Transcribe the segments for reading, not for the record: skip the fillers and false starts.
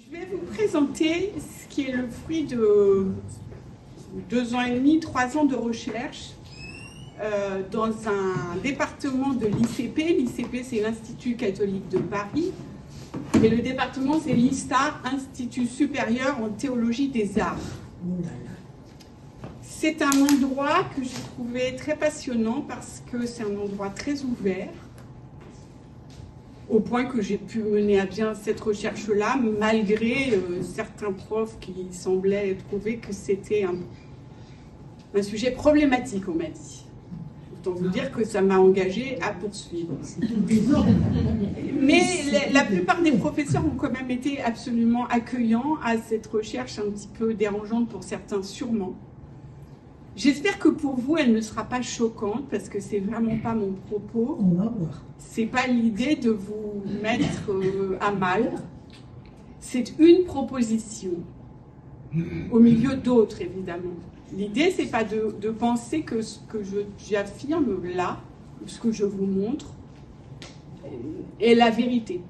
Je vais vous présenter ce qui est le fruit de 2 ans et demi, 3 ans de recherche dans un département de l'ICP. L'ICP, c'est l'Institut catholique de Paris. Et le département, c'est l'ISTAR, Institut supérieur en théologie des arts. C'est un endroit que j'ai trouvé très passionnant parce que c'est un endroit très ouvert, au point que j'ai pu mener à bien cette recherche-là, malgré certains profs qui semblaient trouver que c'était un sujet problématique, on m'a dit. Autant vous dire que ça m'a engagée à poursuivre. Mais la plupart des professeurs ont quand même été absolument accueillants à cette recherche un petit peu dérangeante pour certains, sûrement. J'espère que pour vous, elle ne sera pas choquante, parce que c'est vraiment pas mon propos. On va voir. C'est pas l'idée de vous mettre à mal. C'est une proposition, au milieu d'autres, évidemment. L'idée, c'est pas de penser que ce que j'affirme là, ce que je vous montre, est la vérité.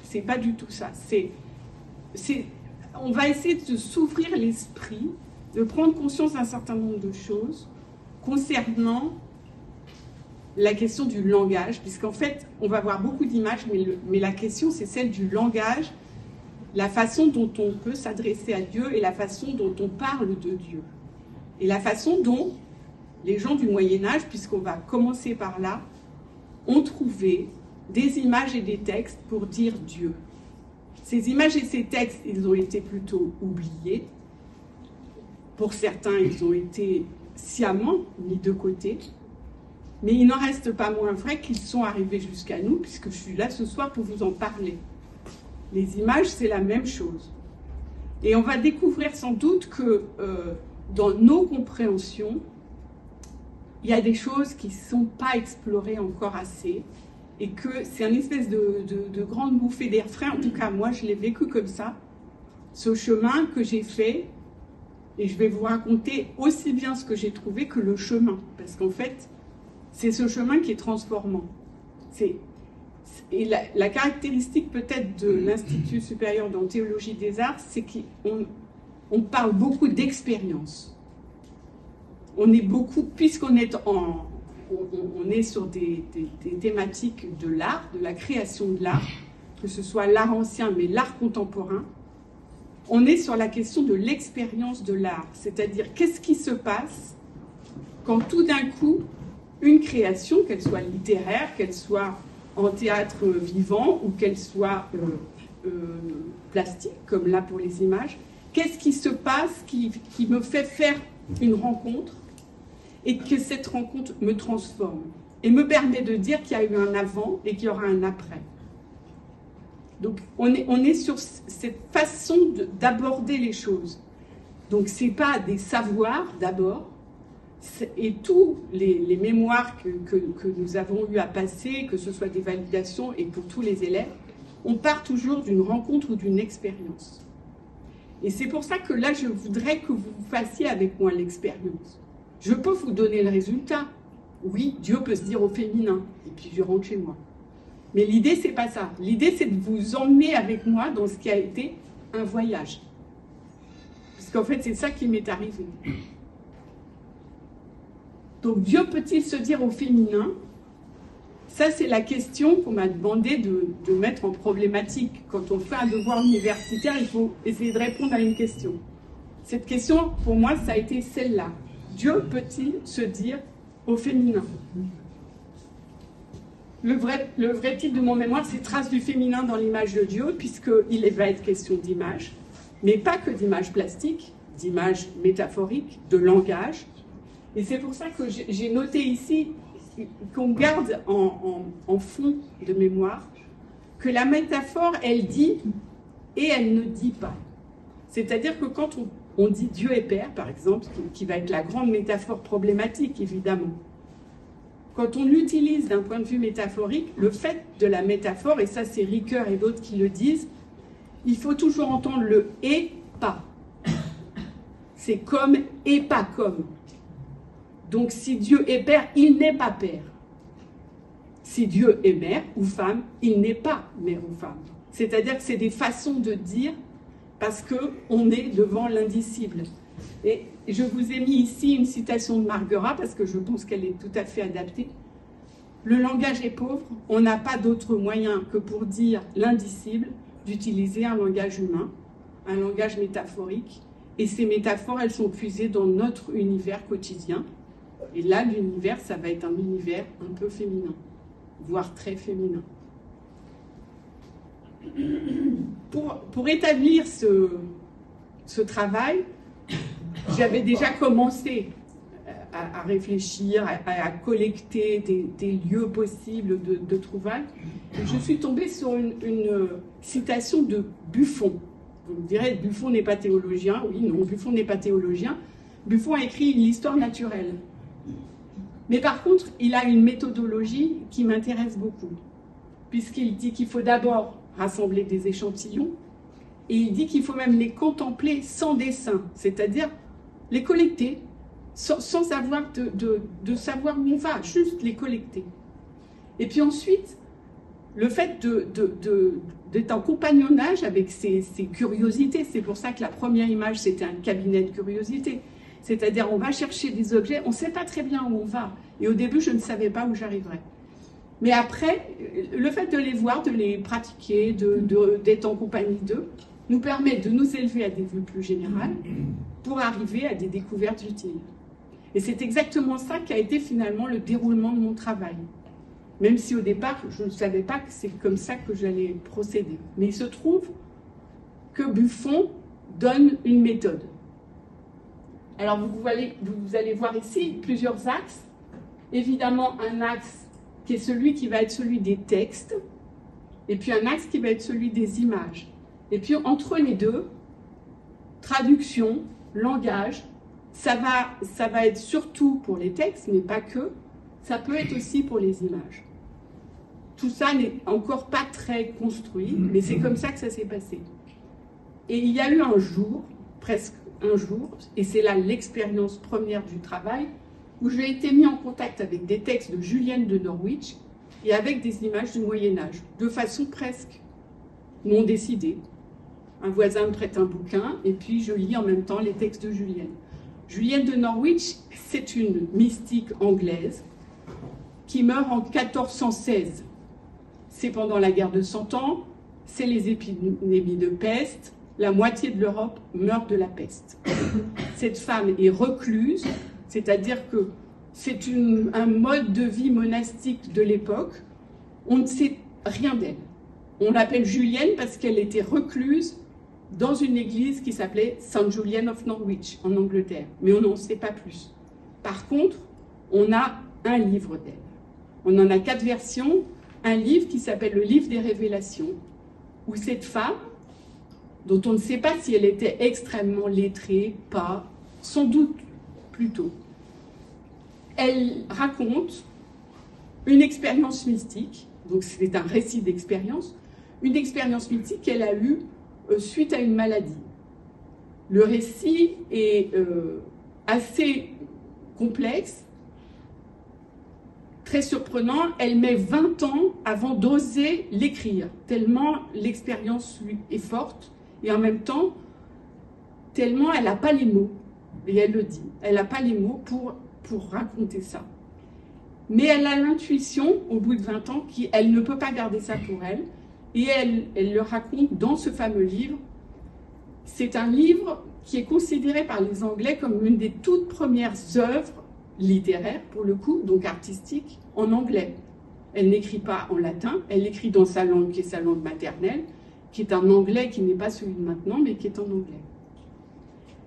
C'est pas du tout ça. On va essayer de s'ouvrir l'esprit, de prendre conscience d'un certain nombre de choses concernant la question du langage, puisqu'en fait, on va voir beaucoup d'images, mais la question, c'est celle du langage, la façon dont on peut s'adresser à Dieu et la façon dont on parle de Dieu. Et la façon dont les gens du Moyen-Âge, puisqu'on va commencer par là, ont trouvé des images et des textes pour dire Dieu. Ces images et ces textes, ils ont été plutôt oubliés. Pour certains, ils ont été sciemment mis de côté. Mais il n'en reste pas moins vrai qu'ils sont arrivés jusqu'à nous, puisque je suis là ce soir pour vous en parler. Les images, c'est la même chose. Et on va découvrir sans doute que dans nos compréhensions, il y a des choses qui ne sont pas explorées encore assez, et que c'est une espèce de grande bouffée d'air frais. En tout cas, moi, je l'ai vécu comme ça. Ce chemin que j'ai fait, et je vais vous raconter aussi bien ce que j'ai trouvé que le chemin. Parce qu'en fait, c'est ce chemin qui est transformant. Et la caractéristique peut-être de l'Institut supérieur en théologie des arts, c'est qu'on parle beaucoup d'expérience. On est beaucoup, puisqu'on est on est sur des thématiques de l'art, de la création de l'art, que ce soit l'art ancien, mais l'art contemporain, on est sur la question de l'expérience de l'art. C'est-à-dire, qu'est-ce qui se passe quand tout d'un coup, une création, qu'elle soit littéraire, qu'elle soit en théâtre vivant ou qu'elle soit plastique, comme là pour les images, qu'est-ce qui se passe qui me fait faire une rencontre et que cette rencontre me transforme et me permet de dire qu'il y a eu un avant et qu'il y aura un après. Donc on est sur cette façon d'aborder les choses. Donc ce n'est pas des savoirs d'abord, et tous les mémoires que nous avons eu à passer, que ce soit des validations et pour tous les élèves, on part toujours d'une rencontre ou d'une expérience. Et c'est pour ça que là, je voudrais que vous fassiez avec moi l'expérience. Je peux vous donner le résultat. Oui, Dieu peut se dire au féminin, et puis je rentre chez moi. Mais l'idée, c'est pas ça. L'idée, c'est de vous emmener avec moi dans ce qui a été un voyage. Parce qu'en fait, c'est ça qui m'est arrivé. Donc, Dieu peut-il se dire au féminin? Ça, c'est la question qu'on m'a demandé de mettre en problématique. Quand on fait un devoir universitaire, il faut essayer de répondre à une question. Cette question, pour moi, ça a été celle-là. Dieu peut-il se dire au féminin? Le vrai titre de mon mémoire, c'est « Traces du féminin dans l'image de Dieu », puisqu'il va être question d'image, mais pas que d'image plastique, d'image métaphorique, de langage. Et c'est pour ça que j'ai noté ici, qu'on garde en fond de mémoire, que la métaphore, elle dit et elle ne dit pas. C'est-à-dire que quand on dit Dieu est Père, par exemple, qui va être la grande métaphore problématique, évidemment, quand on l'utilise d'un point de vue métaphorique, le fait de la métaphore, et ça c'est Ricoeur et d'autres qui le disent, il faut toujours entendre le « et pas ». C'est comme et pas comme. Donc si Dieu est Père, il n'est pas Père. Si Dieu est mère ou femme, il n'est pas mère ou femme. C'est-à-dire que c'est des façons de dire parce qu'on est devant l'indicible. Et je vous ai mis ici une citation de Marguerat, parce que je pense qu'elle est tout à fait adaptée. Le langage est pauvre, on n'a pas d'autre moyen que pour dire l'indicible, d'utiliser un langage humain, un langage métaphorique. Et ces métaphores, elles sont puisées dans notre univers quotidien. Et là, l'univers, ça va être un univers un peu féminin, voire très féminin. Pour établir ce travail, j'avais déjà commencé à réfléchir, à collecter des lieux possibles de trouvailles. Et je suis tombée sur une citation de Buffon. Vous me direz, Buffon n'est pas théologien. Oui, non, Buffon n'est pas théologien. Buffon a écrit l'histoire naturelle. Mais par contre, il a une méthodologie qui m'intéresse beaucoup, puisqu'il dit qu'il faut d'abord rassembler des échantillons, et il dit qu'il faut même les contempler sans dessin, c'est-à-dire les collecter, sans avoir de savoir où on va, juste les collecter. Et puis ensuite, le fait d'être en compagnonnage avec ces curiosités, c'est pour ça que la première image, c'était un cabinet de curiosités. C'est-à-dire, on va chercher des objets, on ne sait pas très bien où on va. Et au début, je ne savais pas où j'arriverais. Mais après, le fait de les voir, de les pratiquer, d'être en compagnie d'eux, nous permet de nous élever à des vues plus générales pour arriver à des découvertes utiles. Et c'est exactement ça qui a été finalement le déroulement de mon travail. Même si au départ, je ne savais pas que c'est comme ça que j'allais procéder. Mais il se trouve que Buffon donne une méthode. Alors vous allez voir ici plusieurs axes. Évidemment, un axe qui est celui qui va être celui des textes, et puis un axe qui va être celui des images. Et puis entre les deux, traduction, langage, ça va être surtout pour les textes, mais pas que, ça peut être aussi pour les images. Tout ça n'est encore pas très construit, mais c'est comme ça que ça s'est passé. Et il y a eu un jour, presque un jour, et c'est là l'expérience première du travail, où j'ai été mis en contact avec des textes de Julienne de Norwich et avec des images du Moyen-Âge, de façon presque non décidée. Un voisin me prête un bouquin et puis je lis en même temps les textes de Julienne. Julienne de Norwich, c'est une mystique anglaise qui meurt en 1416. C'est pendant la guerre de 100 ans, c'est les épidémies de peste, la moitié de l'Europe meurt de la peste. Cette femme est recluse, c'est-à-dire que c'est un mode de vie monastique de l'époque. On ne sait rien d'elle. On l'appelle Julienne parce qu'elle était recluse dans une église qui s'appelait St. Julian of Norwich, en Angleterre. Mais on n'en sait pas plus. Par contre, on a un livre d'elle. On en a 4 versions. Un livre qui s'appelle le livre des révélations, où cette femme, dont on ne sait pas si elle était extrêmement lettrée, pas, sans doute plutôt, elle raconte une expérience mystique, donc c'est un récit d'expérience, une expérience mystique qu'elle a eue suite à une maladie. Le récit est assez complexe, très surprenant. Elle met 20 ans avant d'oser l'écrire, tellement l'expérience lui est forte, et en même temps, tellement elle n'a pas les mots, et elle le dit, elle n'a pas les mots pour raconter ça. Mais elle a l'intuition, au bout de 20 ans, qu'elle ne peut pas garder ça pour elle, et elle le raconte dans ce fameux livre. C'est un livre qui est considéré par les Anglais comme une des toutes premières œuvres littéraires, pour le coup, donc artistique, en anglais. Elle n'écrit pas en latin, elle écrit dans sa langue qui est sa langue maternelle, qui est un anglais qui n'est pas celui de maintenant, mais qui est en anglais.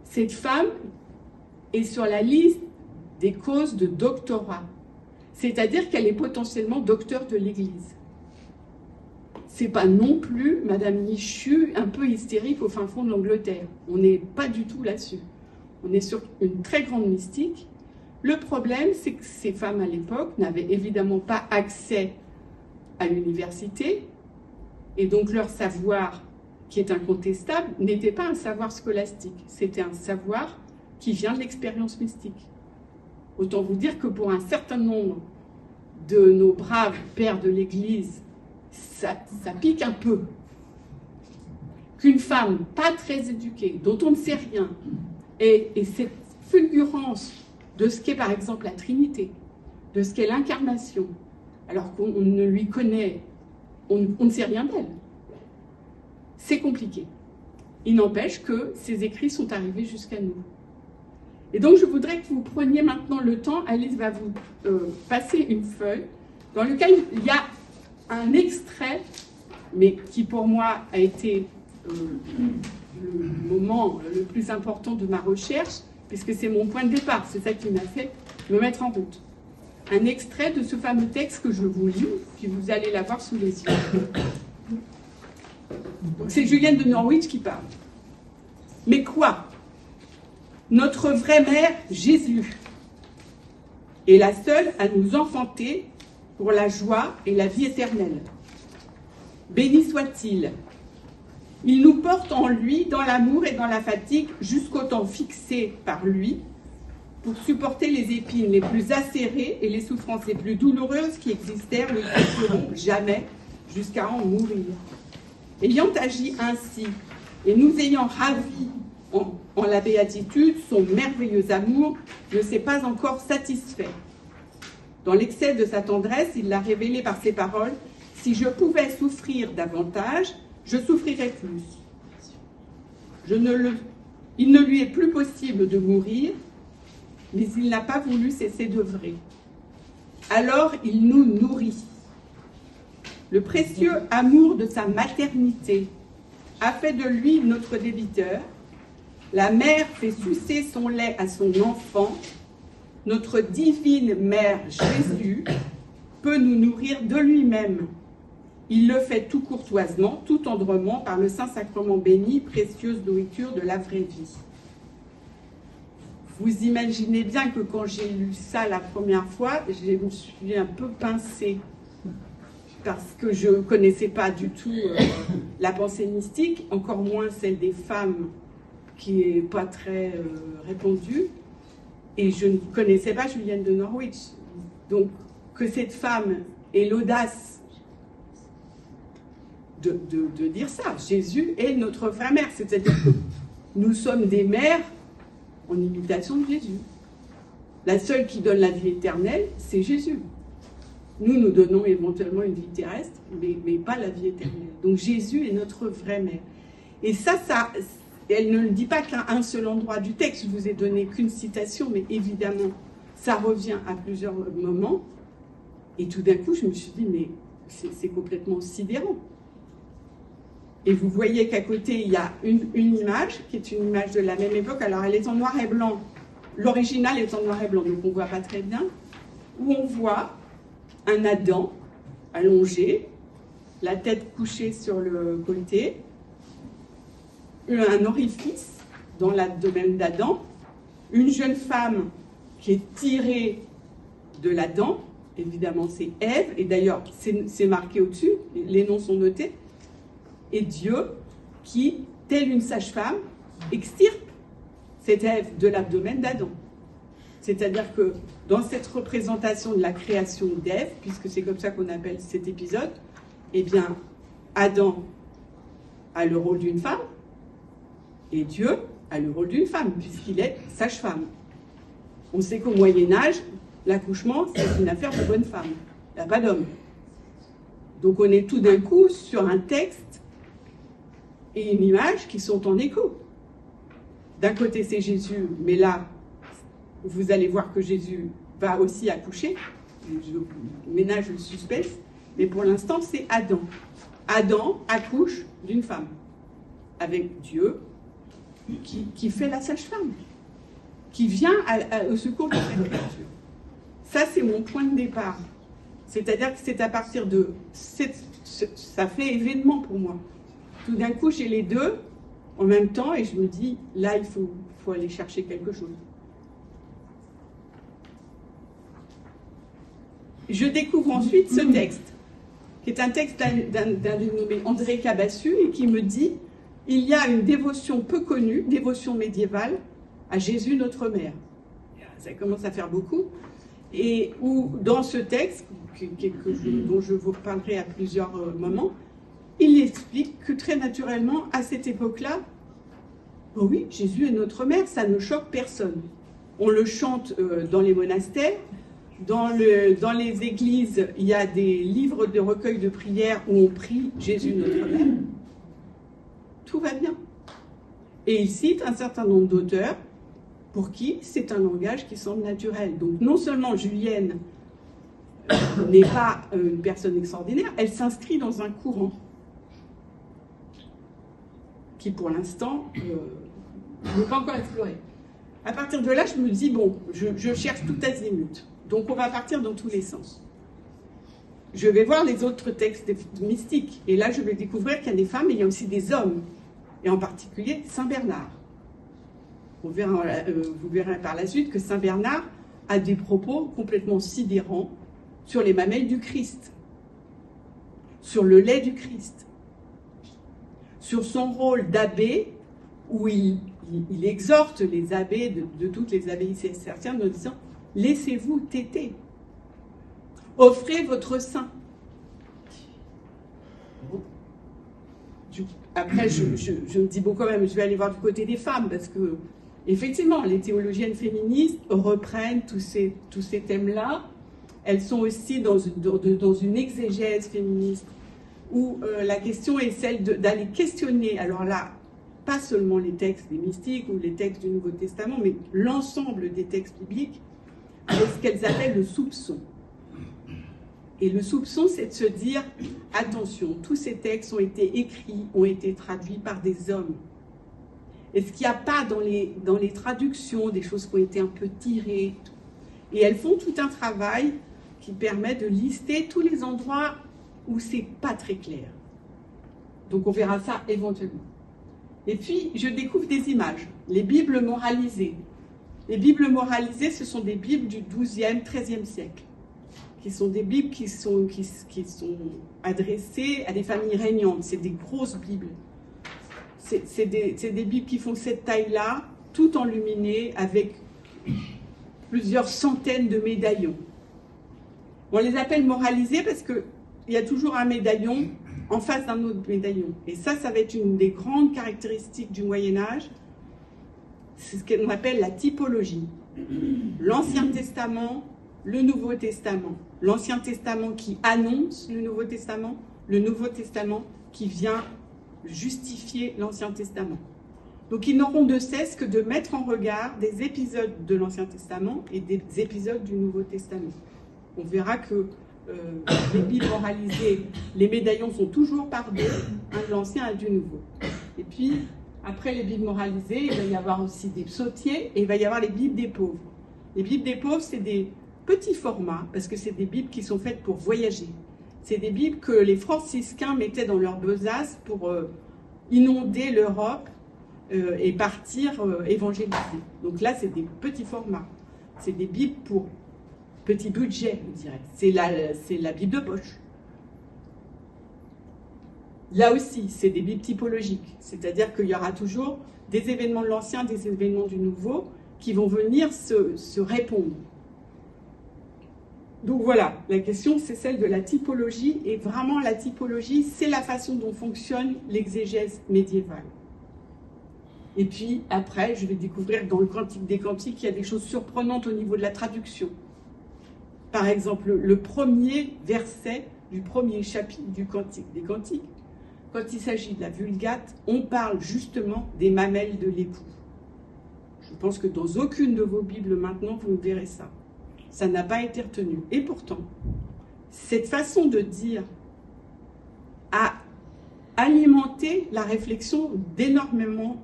Cette femme est sur la liste des causes de doctorat, c'est-à-dire qu'elle est potentiellement docteur de l'Église. C'est pas non plus Madame Michu, un peu hystérique au fin fond de l'Angleterre. On n'est pas du tout là-dessus. On est sur une très grande mystique. Le problème, c'est que ces femmes à l'époque n'avaient évidemment pas accès à l'université, et donc leur savoir, qui est incontestable, n'était pas un savoir scolastique, c'était un savoir qui vient de l'expérience mystique. Autant vous dire que pour un certain nombre de nos braves pères de l'Église, ça pique un peu. qu'une femme pas très éduquée, dont on ne sait rien, et cette fulgurance de ce qu'est par exemple la Trinité, de ce qu'est l'incarnation, alors qu'on ne lui connaît, on ne sait rien d'elle, c'est compliqué. Il n'empêche que ces écrits sont arrivés jusqu'à nous. Et donc je voudrais que vous preniez maintenant le temps, Alice va vous passer une feuille, dans laquelle il y a un extrait, mais qui pour moi a été le moment le plus important de ma recherche, puisque c'est mon point de départ, c'est ça qui m'a fait me mettre en route. Un extrait de ce fameux texte que je vous lis, puis vous allez l'avoir sous les yeux. C'est Julienne de Norwich qui parle. Mais quoi? Notre vraie mère, Jésus, est la seule à nous enfanter pour la joie et la vie éternelle. Béni soit-il. Il nous porte en lui dans l'amour et dans la fatigue jusqu'au temps fixé par lui pour supporter les épines les plus acérées et les souffrances les plus douloureuses qui existèrent ne cesseront jamais jusqu'à en mourir. Ayant agi ainsi et nous ayant ravis en la béatitude, son merveilleux amour ne s'est pas encore satisfait. Dans l'excès de sa tendresse, il l'a révélé par ses paroles. Si je pouvais souffrir davantage, je souffrirais plus. Il ne lui est plus possible de mourir, mais il n'a pas voulu cesser d'œuvrer. Alors il nous nourrit. Le précieux amour de sa maternité a fait de lui notre débiteur. La mère fait sucer son lait à son enfant. Notre divine mère Jésus peut nous nourrir de lui-même. Il le fait tout courtoisement, tout tendrement, par le Saint-Sacrement béni, précieuse nourriture de la vraie vie. Vous imaginez bien que quand j'ai lu ça la première fois, je me suis un peu pincée, parce que je ne connaissais pas du tout la pensée mystique, encore moins celle des femmes, qui n'est pas très répandue, et je ne connaissais pas Julienne de Norwich. Donc, que cette femme ait l'audace de dire ça. Jésus est notre vraie mère, c'est-à-dire que nous sommes des mères en imitation de Jésus. La seule qui donne la vie éternelle, c'est Jésus. Nous, nous donnons éventuellement une vie terrestre, mais pas la vie éternelle. Donc Jésus est notre vraie mère. Et ça, elle ne le dit pas qu'à un seul endroit du texte, je vous ai donné qu'une citation, mais évidemment, ça revient à plusieurs moments. Et tout d'un coup, je me suis dit, mais c'est complètement sidérant. Et vous voyez qu'à côté, il y a une image, qui est une image de la même époque. Alors, elle est en noir et blanc. L'original est en noir et blanc, donc on ne voit pas très bien. Où on voit un Adam allongé, la tête couchée sur le côté, un orifice dans l'abdomen d'Adam, une jeune femme qui est tirée de l'Adam, évidemment c'est Ève, et d'ailleurs c'est marqué au-dessus, les noms sont notés, et Dieu qui, telle une sage-femme, extirpe cette Ève de l'abdomen d'Adam. C'est-à-dire que dans cette représentation de la création d'Ève, puisque c'est comme ça qu'on appelle cet épisode, eh bien, Adam a le rôle d'une femme, et Dieu a le rôle d'une femme, puisqu'il est sage-femme. On sait qu'au Moyen-Âge, l'accouchement, c'est une affaire de bonne femme. Il n'y a pas d'homme. Donc on est tout d'un coup sur un texte et une image qui sont en écho. D'un côté, c'est Jésus, mais là, vous allez voir que Jésus va aussi accoucher. Je ménage le suspense, mais pour l'instant, c'est Adam. Adam accouche d'une femme, avec Dieu, qui fait la sage-femme, qui vient au secours de sa créature. Ça, c'est mon point de départ. C'est-à-dire que c'est à partir de... ça fait événement pour moi. Tout d'un coup, j'ai les deux en même temps et je me dis, là, il faut aller chercher quelque chose. Je découvre ensuite ce texte, qui est un texte d'un dénommé André Cabassu, et qui me dit, il y a une dévotion peu connue, dévotion médiévale, à Jésus notre mère. Ça commence à faire beaucoup. Et où, dans ce texte, dont je vous reparlerai à plusieurs moments, il explique que très naturellement, à cette époque-là, oh oui, Jésus est notre mère, ça ne choque personne. On le chante dans les monastères, dans les églises, il y a des livres de recueil de prières où on prie Jésus notre mère. Tout va bien. Et il cite un certain nombre d'auteurs pour qui c'est un langage qui semble naturel. Donc non seulement Julienne n'est pas une personne extraordinaire, elle s'inscrit dans un courant qui pour l'instant n'est pas encore exploré. À partir de là, je me dis, bon, je cherche tout azimut. Donc on va partir dans tous les sens. Je vais voir les autres textes mystiques. Et là, je vais découvrir qu'il y a des femmes, mais il y a aussi des hommes. Et en particulier, Saint Bernard. Vous verrez par la suite que Saint Bernard a des propos complètement sidérants sur les mamelles du Christ, sur le lait du Christ, sur son rôle d'abbé, où il exhorte les abbés de toutes les abbayes cisterciennes en disant « Laissez-vous téter, offrez votre sein ». Après, je me dis, bon, quand même, je vais aller voir du côté des femmes, parce que, effectivement, les théologiennes féministes reprennent tous ces thèmes-là. Elles sont aussi dans une exégèse féministe, où la question est celle d'aller questionner, alors là, pas seulement les textes des mystiques ou les textes du Nouveau Testament, mais l'ensemble des textes bibliques, avec ce qu'elles appellent le soupçon. Et le soupçon, c'est de se dire, attention, tous ces textes ont été écrits, ont été traduits par des hommes. Est-ce qu'il n'y a pas dans les traductions des choses qui ont été un peu tirées? Et elles font tout un travail qui permet de lister tous les endroits où c'est pas très clair. Donc on verra ça éventuellement. Et puis, je découvre des images, les Bibles moralisées. Les Bibles moralisées, ce sont des Bibles du XIIe, XIIIe siècle, qui sont des Bibles qui sont adressées à des familles régnantes. C'est des grosses Bibles. C'est des Bibles qui font cette taille-là, tout enluminées, avec plusieurs centaines de médaillons. On les appelle moralisées parce qu'il y a toujours un médaillon en face d'un autre médaillon. Et ça va être une des grandes caractéristiques du Moyen-Âge. C'est ce qu'on appelle la typologie. L'Ancien Testament, le Nouveau Testament. L'Ancien Testament qui annonce le Nouveau Testament qui vient justifier l'Ancien Testament. Donc ils n'auront de cesse que de mettre en regard des épisodes de l'Ancien Testament et des épisodes du Nouveau Testament. On verra que les Bibles moralisées, les médaillons sont toujours par deux, un de l'Ancien et un du Nouveau. Et puis, après les Bibles moralisées, il va y avoir aussi des psautiers et il va y avoir les Bibles des pauvres. Les Bibles des pauvres, c'est des petits formats, parce que c'est des Bibles qui sont faites pour voyager. C'est des Bibles que les franciscains mettaient dans leur besace pour inonder l'Europe et partir évangéliser. Donc là, c'est des petits formats. C'est des Bibles pour petit budget, on dirait. C'est la Bible de poche. Là aussi, c'est des Bibles typologiques. C'est-à-dire qu'il y aura toujours des événements de l'Ancien, des événements du Nouveau qui vont venir se répondre. Donc voilà, la question c'est celle de la typologie, et vraiment la typologie, c'est la façon dont fonctionne l'exégèse médiévale. Et puis après, je vais découvrir dans le Cantique des Cantiques qu'il y a des choses surprenantes au niveau de la traduction. Par exemple, le premier verset du premier chapitre du Cantique des Cantiques, quand il s'agit de la Vulgate, on parle justement des mamelles de l'époux. Je pense que dans aucune de vos Bibles maintenant, vous verrez ça. Ça n'a pas été retenu. Et pourtant, cette façon de dire a alimenté la réflexion d'énormément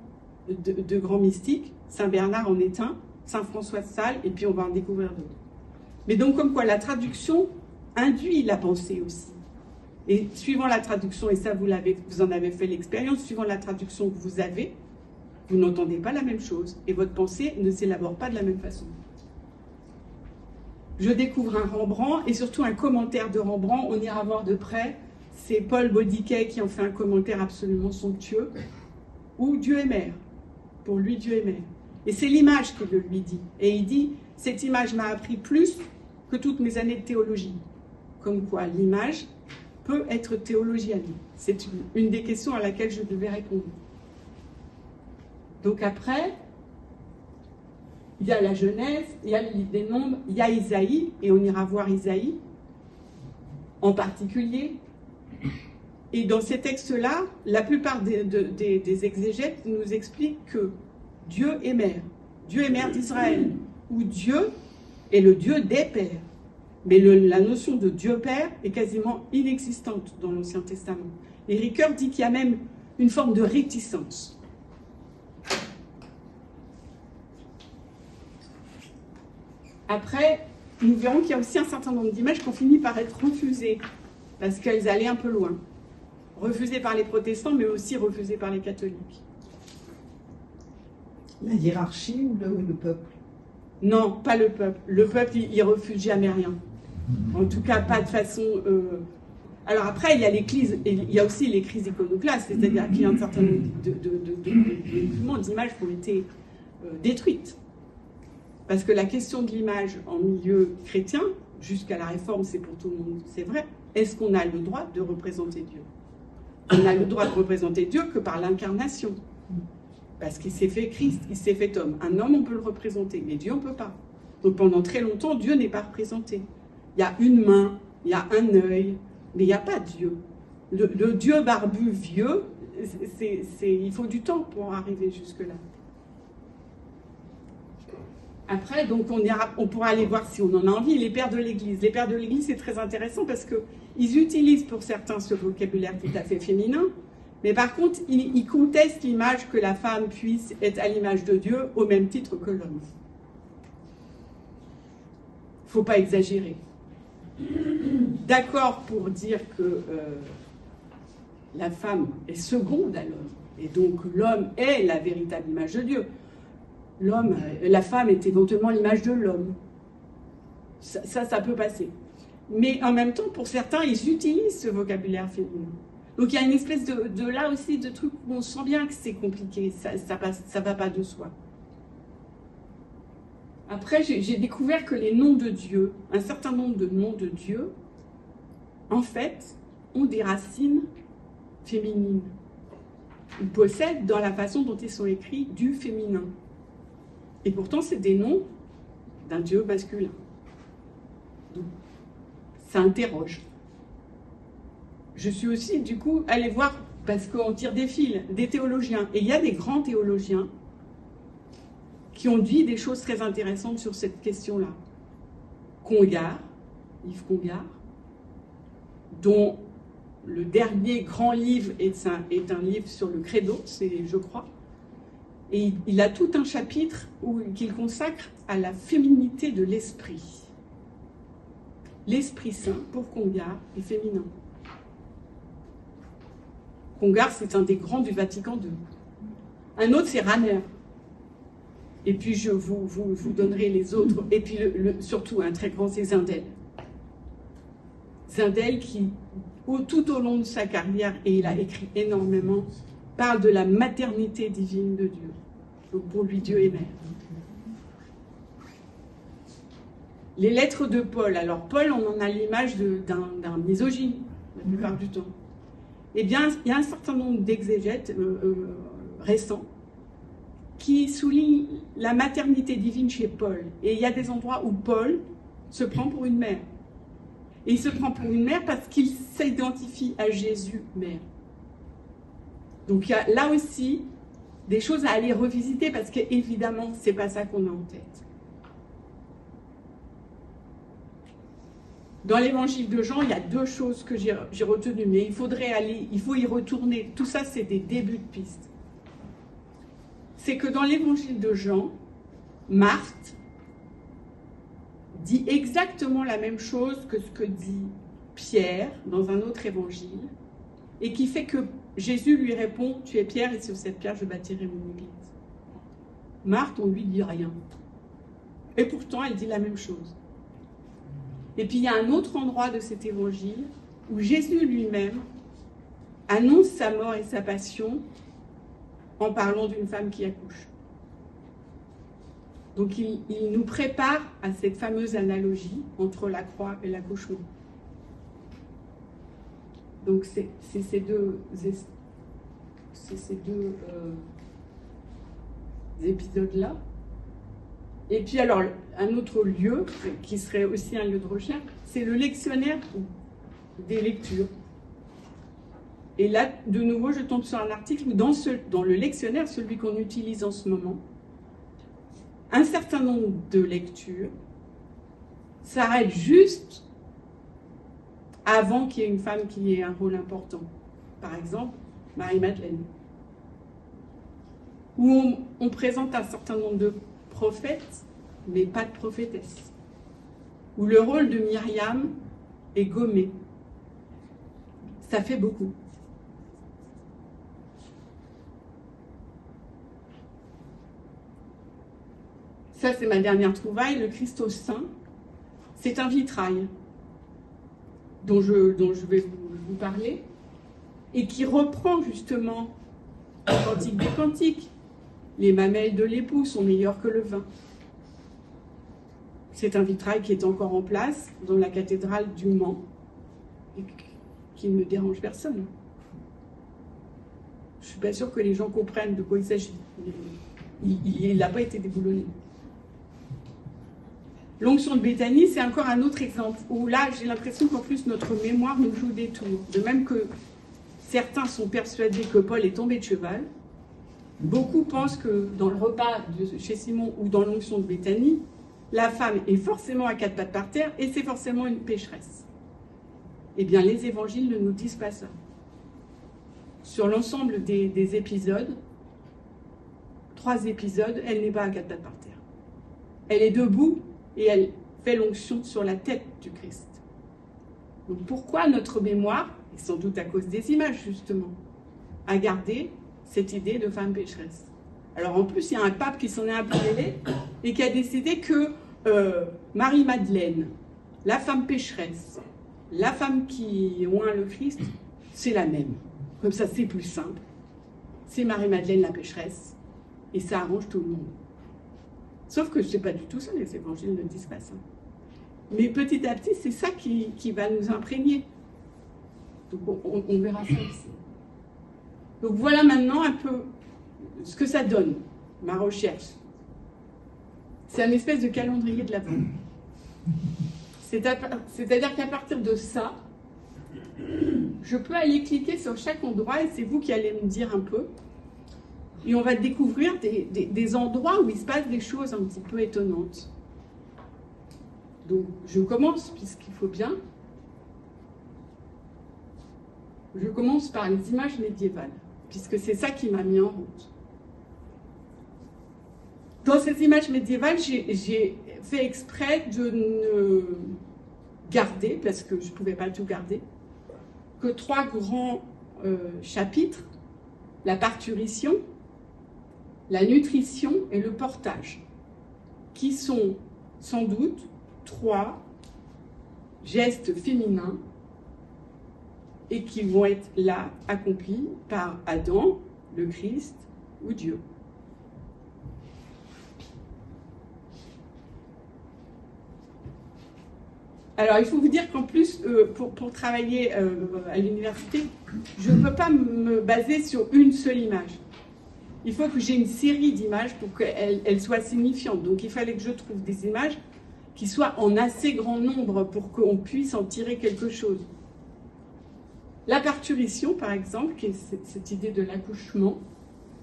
de grands mystiques. Saint Bernard en est un, Saint François de Sales, et puis on va en découvrir d'autres. Mais donc, comme quoi, la traduction induit la pensée aussi. Et suivant la traduction, et ça vous en avez fait l'expérience, suivant la traduction que vous avez, vous n'entendez pas la même chose, et votre pensée ne s'élabore pas de la même façon. Je découvre un Rembrandt, et surtout un commentaire de Rembrandt, on ira voir de près, c'est Paul Baudiquet qui en fait un commentaire absolument somptueux, ou Dieu est mère, pour lui Dieu est mère. Et c'est l'image qu'il lui dit, et il dit, cette image m'a appris plus que toutes mes années de théologie. Comme quoi, l'image peut être théologienne? C'est une des questions à laquelle je devais répondre. Donc après, il y a la Genèse, il y a le livre des Nombres, il y a Isaïe, et on ira voir Isaïe en particulier. Et dans ces textes-là, la plupart des exégètes nous expliquent que Dieu est mère d'Israël, où Dieu est le Dieu des pères. Mais la notion de Dieu Père est quasiment inexistante dans l'Ancien Testament. Et Ricoeur dit qu'il y a même une forme de réticence. Après, nous verrons qu'il y a aussi un certain nombre d'images qui ont fini par être refusées, parce qu'elles allaient un peu loin. Refusées par les protestants, mais aussi refusées par les catholiques. La hiérarchie ou le peuple? Non, pas le peuple. Le peuple, il refuse jamais rien. En tout cas, pas de façon... Alors après, il y a l'Église, et il y a aussi les crises iconoclastes, c'est-à-dire qu'il y a un certain nombre de d'images qui ont été détruites. Parce que la question de l'image en milieu chrétien, jusqu'à la Réforme, c'est pour tout le monde, c'est vrai. Est-ce qu'on a le droit de représenter Dieu? On a le droit de représenter Dieu que par l'incarnation. Parce qu'il s'est fait Christ, il s'est fait homme. Un homme, on peut le représenter, mais Dieu, on ne peut pas. Donc pendant très longtemps, Dieu n'est pas représenté. Il y a une main, il y a un œil, mais il n'y a pas Dieu. Le Dieu barbu vieux, il faut du temps pour arriver jusque-là. Après, donc on pourra aller voir si on en a envie, les pères de l'Église. Les pères de l'Église, c'est très intéressant parce qu'ils utilisent pour certains ce vocabulaire tout à fait féminin, mais par contre, ils contestent l'image que la femme puisse être à l'image de Dieu au même titre que l'homme. Il ne faut pas exagérer. D'accord pour dire que la femme est seconde à l'homme, et donc l'homme est la véritable image de Dieu. La femme est éventuellement l'image de l'homme. Ça peut passer. Mais en même temps, pour certains, ils utilisent ce vocabulaire féminin. Donc il y a une espèce de là aussi de truc où on sent bien que c'est compliqué, ça va pas de soi. Après, j'ai découvert que les noms de Dieu, un certain nombre de noms de Dieu, en fait, ont des racines féminines. Ils possèdent, dans la façon dont ils sont écrits, du féminin. Et pourtant, c'est des noms d'un Dieu masculin. Donc, ça interroge. Je suis aussi, du coup, allée voir, parce qu'on tire des fils, des théologiens. Et il y a des grands théologiens qui ont dit des choses très intéressantes sur cette question-là. Congar, Yves Congar, dont le dernier grand livre est un livre sur le credo, je crois. Et il a tout un chapitre qu'il consacre à la féminité de l'esprit. L'Esprit Saint, pour Congar, est féminin. Congar, c'est un des grands du Vatican II. Un autre, c'est Rahner. Et puis, je vous donnerai les autres. Et puis, surtout, un très grand, c'est Zindel. Zindel qui, tout au long de sa carrière, et il a écrit énormément, parle de la maternité divine de Dieu. Donc, pour lui, Dieu est mère. Les lettres de Paul. Alors, Paul, on en a l'image d'un misogyne, la plupart du temps. Eh bien, il y a un certain nombre d'exégètes récents qui soulignent la maternité divine chez Paul. Et il y a des endroits où Paul se prend pour une mère. Et il se prend pour une mère parce qu'il s'identifie à Jésus, mère. Donc il y a là aussi des choses à aller revisiter parce qu'évidemment, ce n'est pas ça qu'on a en tête. Dans l'évangile de Jean, il y a deux choses que j'ai retenues, mais il faut y retourner. Tout ça, c'est des débuts de piste. C'est que dans l'évangile de Jean, Marthe dit exactement la même chose que ce que dit Pierre dans un autre évangile, et qui fait que Jésus lui répond « Tu es Pierre, et sur cette pierre, je bâtirai mon église. » Marthe, on lui dit rien. Et pourtant, elle dit la même chose. Et puis, il y a un autre endroit de cet évangile où Jésus lui-même annonce sa mort et sa passion en parlant d'une femme qui accouche. Donc, il nous prépare à cette fameuse analogie entre la croix et l'accouchement. Donc c'est ces deux épisodes-là. Et puis alors, un autre lieu, qui serait aussi un lieu de recherche, c'est le lectionnaire des lectures. Et là, de nouveau, je tombe sur un article où dans le lectionnaire, celui qu'on utilise en ce moment, un certain nombre de lectures s'arrêtent juste avant qu'il y ait une femme qui ait un rôle important. Par exemple, Marie-Madeleine. Où on présente un certain nombre de prophètes, mais pas de prophétesses. Où le rôle de Myriam est gommé. Ça fait beaucoup. Ça, c'est ma dernière trouvaille, le Christ au sein. C'est un vitrail dont je vais vous parler et qui reprend justement le Cantique des Cantiques. Les mamelles de l'époux sont meilleures que le vin. C'est un vitrail qui est encore en place dans la cathédrale du Mans et qui ne dérange personne. Je ne suis pas sûre que les gens comprennent de quoi il s'agit. Il n'a pas été déboulonné. L'onction de Béthanie, c'est encore un autre exemple où là, j'ai l'impression qu'en plus notre mémoire nous joue des tours. De même que certains sont persuadés que Paul est tombé de cheval, beaucoup pensent que dans le repas chez Simon ou dans l'onction de Béthanie, la femme est forcément à quatre pattes par terre et c'est forcément une pécheresse. Eh bien, les évangiles ne nous disent pas ça. Sur l'ensemble des épisodes, 3 épisodes, elle n'est pas à quatre pattes par terre. Elle est debout et elle fait l'onction sur la tête du Christ. Donc pourquoi notre mémoire, et sans doute à cause des images justement, a gardé cette idée de femme pécheresse? Alors en plus, il y a un pape qui s'en est un peu mêlé et qui a décidé que Marie-Madeleine, la femme pécheresse, la femme qui oint le Christ, c'est la même. Comme ça, c'est plus simple. C'est Marie-Madeleine la pécheresse et ça arrange tout le monde. Sauf que ce n'est pas du tout ça, les évangiles ne disent pas ça. Mais petit à petit, c'est ça qui va nous imprégner. Donc on verra ça ici. Donc voilà maintenant un peu ce que ça donne, ma recherche. C'est un espèce de calendrier de l'Avent. C'est-à-dire qu'à partir de ça, je peux aller cliquer sur chaque endroit et c'est vous qui allez me dire un peu. Et on va découvrir des endroits où il se passe des choses un petit peu étonnantes. Donc, je commence, puisqu'il faut bien. Je commence par les images médiévales, puisque c'est ça qui m'a mis en route. Dans ces images médiévales, j'ai fait exprès de ne garder, parce que je ne pouvais pas tout garder, que 3 grands chapitres, la parturition, la nutrition et le portage, qui sont sans doute 3 gestes féminins et qui vont être là accomplis par Adam, le Christ ou Dieu. Alors, il faut vous dire qu'en plus, pour travailler à l'université, je ne peux pas me baser sur une seule image. Il faut que j'ai une série d'images pour qu'elles soient signifiantes. Donc, il fallait que je trouve des images qui soient en assez grand nombre pour qu'on puisse en tirer quelque chose. La parturition, par exemple, qui est cette idée de l'accouchement,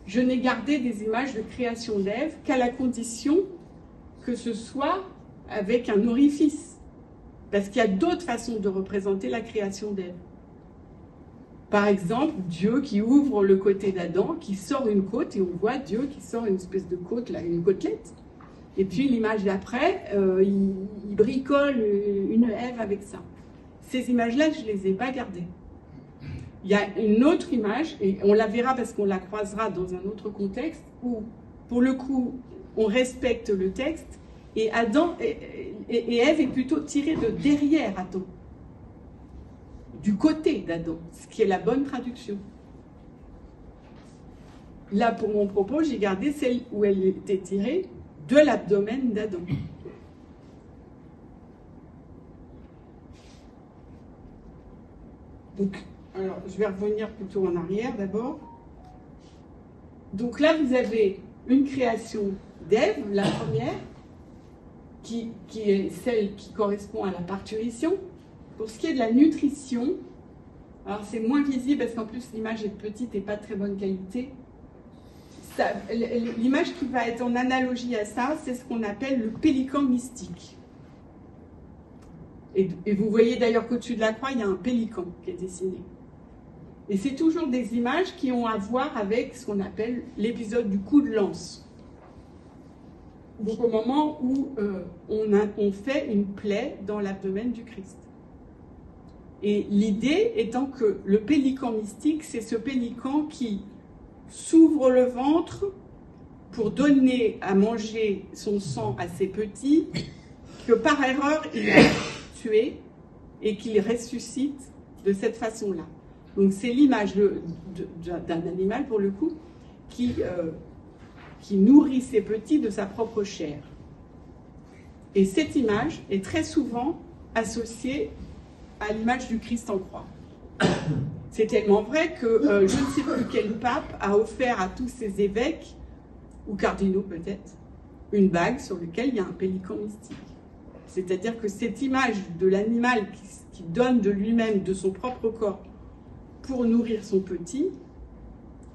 je n'ai gardé des images de création d'Ève qu'à la condition que ce soit avec un orifice. Parce qu'il y a d'autres façons de représenter la création d'Ève. Par exemple, Dieu qui ouvre le côté d'Adam, qui sort une côte, et on voit Dieu qui sort une espèce de côte, là, une côtelette. Et puis l'image d'après, il bricole une Ève avec ça. Ces images-là, je ne les ai pas gardées. Il y a une autre image, et on la verra parce qu'on la croisera dans un autre contexte, où, pour le coup, on respecte le texte, et Adam et Ève est plutôt tirée de derrière Adam. Du côté d'Adam, ce qui est la bonne traduction. Là, pour mon propos, j'ai gardé celle où elle était tirée de l'abdomen d'Adam. Donc, Alors, je vais revenir plutôt en arrière d'abord. Donc là, vous avez une création d'Ève, la première, qui est celle qui correspond à la parturition. Pour ce qui est de la nutrition, alors c'est moins visible parce qu'en plus l'image est petite et pas de très bonne qualité. L'image qui va être en analogie à ça, c'est ce qu'on appelle le pélican mystique. Et vous voyez d'ailleurs qu'au-dessus de la croix, il y a un pélican qui est dessiné. Et c'est toujours des images qui ont à voir avec ce qu'on appelle l'épisode du coup de lance. Donc au moment où on fait une plaie dans l'abdomen du Christ. Et l'idée étant que le pélican mystique, c'est ce pélican qui s'ouvre le ventre pour donner à manger son sang à ses petits, que par erreur il a tué et qu'il ressuscite de cette façon-là. Donc c'est l'image d'un animal, pour le coup, qui nourrit ses petits de sa propre chair. Et cette image est très souvent associée à l'image du Christ en croix. C'est tellement vrai que je ne sais plus quel pape a offert à tous ses évêques, ou cardinaux peut-être, une bague sur laquelle il y a un pélican mystique. C'est-à-dire que cette image de l'animal qui donne de lui-même, de son propre corps, pour nourrir son petit,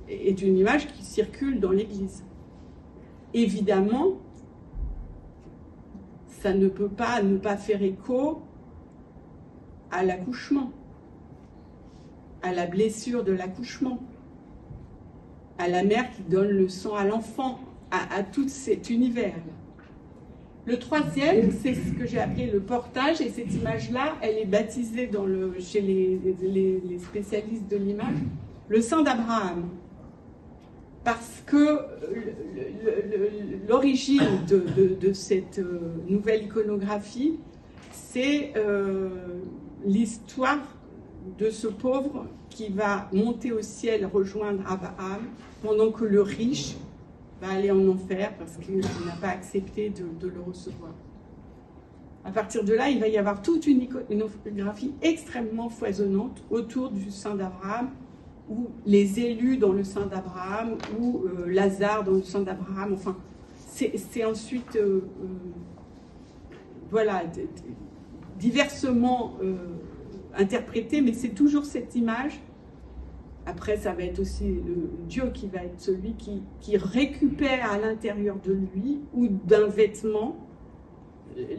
est une image qui circule dans l'Église. Évidemment, ça ne peut pas ne pas faire écho à l'accouchement, à la blessure de l'accouchement, à la mère qui donne le sang à l'enfant, à tout cet univers-là. Le troisième, c'est ce que j'ai appelé le portage, et cette image-là, elle est baptisée chez les spécialistes de l'image, le sang d'Abraham. Parce que l'origine de cette nouvelle iconographie, c'est l'histoire de ce pauvre qui va monter au ciel rejoindre Abraham, pendant que le riche va aller en enfer parce qu'il n'a pas accepté de le recevoir. À partir de là, il va y avoir toute une iconographie extrêmement foisonnante autour du sein d'Abraham, ou les élus dans le sein d'Abraham, ou Lazare dans le sein d'Abraham. Enfin, c'est ensuite voilà, diversement interprété, mais c'est toujours cette image. Après, ça va être aussi Dieu qui va être celui qui récupère à l'intérieur de lui, ou d'un vêtement,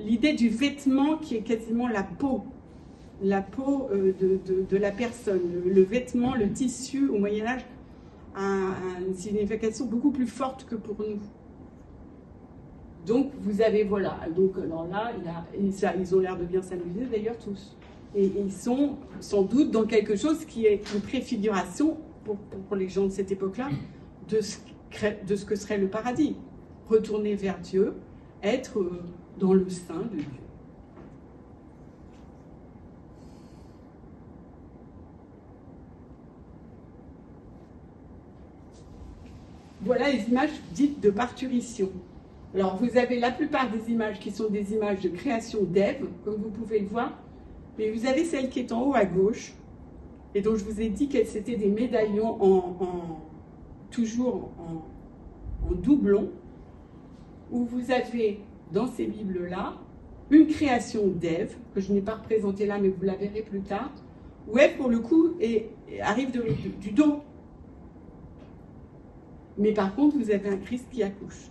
l'idée du vêtement qui est quasiment la peau de la personne. Le vêtement, le tissu, au Moyen-Âge, a une signification beaucoup plus forte que pour nous. Donc, vous avez, voilà, donc alors là, ils ont l'air de bien s'amuser, d'ailleurs, tous. Et ils sont sans doute dans quelque chose qui est une préfiguration, pour les gens de cette époque-là, de ce que serait le paradis. Retourner vers Dieu, être dans le sein de Dieu. Voilà les images dites de parturition. Alors, vous avez la plupart des images qui sont des images de création d'Ève, comme vous pouvez le voir, mais vous avez celle qui est en haut à gauche, et dont je vous ai dit qu'elle c'était des médaillons toujours en doublon, où vous avez dans ces Bibles-là une création d'Ève, que je n'ai pas représentée là, mais vous la verrez plus tard, où Ève, pour le coup, arrive du dos. Mais par contre, vous avez un Christ qui accouche.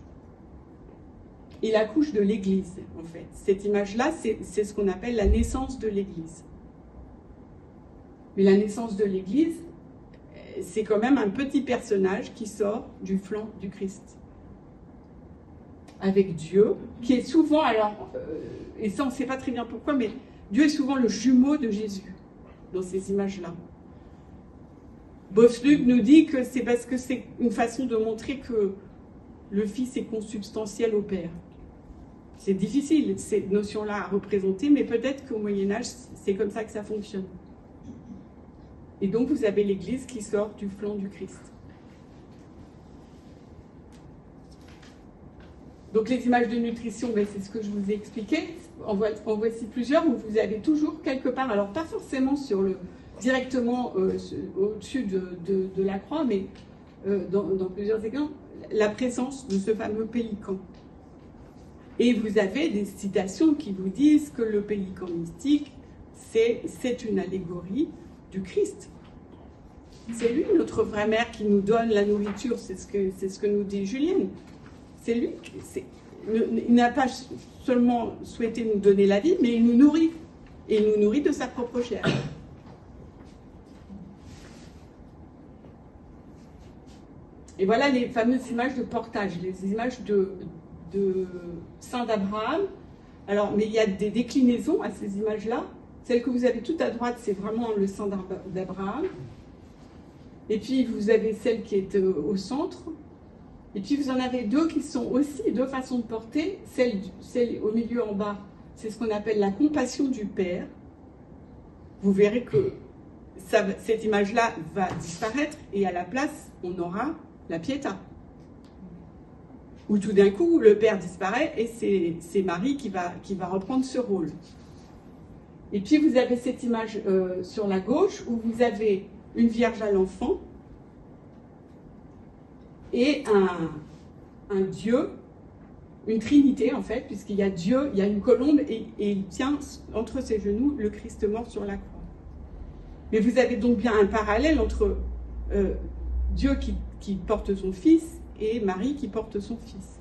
Il accouche de l'Église, en fait. Cette image-là, c'est ce qu'on appelle la naissance de l'Église. Mais la naissance de l'Église, c'est quand même un petit personnage qui sort du flanc du Christ. Avec Dieu, qui est souvent, alors, et ça on ne sait pas très bien pourquoi, mais Dieu est souvent le jumeau de Jésus, dans ces images-là. Bossluc nous dit que c'est parce que c'est une façon de montrer que le Fils est consubstantiel au Père. C'est difficile, cette notion-là à représenter, mais peut-être qu'au Moyen-Âge, c'est comme ça que ça fonctionne. Et donc, vous avez l'Église qui sort du flanc du Christ. Donc, les images de nutrition, ben, c'est ce que je vous ai expliqué. En voici plusieurs où vous avez toujours quelque part, alors pas forcément sur directement au-dessus de la croix, mais dans plusieurs exemples, la présence de ce fameux pélican. Et vous avez des citations qui vous disent que le pélican mystique, c'est une allégorie du Christ. C'est lui, notre vraie mère, qui nous donne la nourriture, c'est ce que nous dit Julienne. C'est lui, il n'a pas seulement souhaité nous donner la vie, mais il nous nourrit. Et il nous nourrit de sa propre chair. Et voilà les fameuses images de portage, les images de Saint d'Abraham. Alors, mais il y a des déclinaisons à ces images-là. Celle que vous avez tout à droite, c'est vraiment le Saint d'Abraham. Et puis, vous avez celle qui est au centre. Et puis, vous en avez deux qui sont aussi deux façons de porter. Celle au milieu en bas, c'est ce qu'on appelle la compassion du Père. Vous verrez que cette image-là va disparaître et à la place, on aura la Pietà. Où tout d'un coup, le Père disparaît et c'est Marie qui va reprendre ce rôle. Et puis, vous avez cette image sur la gauche où vous avez une Vierge à l'enfant et un Dieu, une Trinité en fait, puisqu'il y a Dieu, il y a une colombe et il tient entre ses genoux le Christ mort sur la croix. Mais vous avez donc bien un parallèle entre Dieu qui porte son Fils et Marie qui porte son Fils.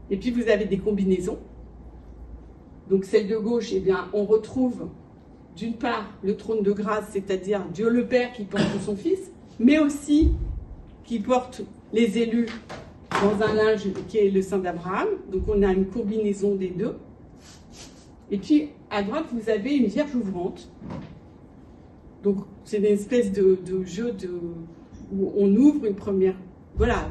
Et puis vous avez des combinaisons. Donc celle de gauche, eh bien, on retrouve d'une part le trône de grâce, c'est-à-dire Dieu le Père qui porte son Fils, mais aussi qui porte les élus dans un linge qui est le sein d'Abraham. Donc on a une combinaison des deux. Et puis à droite, vous avez une Vierge ouvrante. Donc c'est une espèce de jeu où on ouvre une première... Voilà,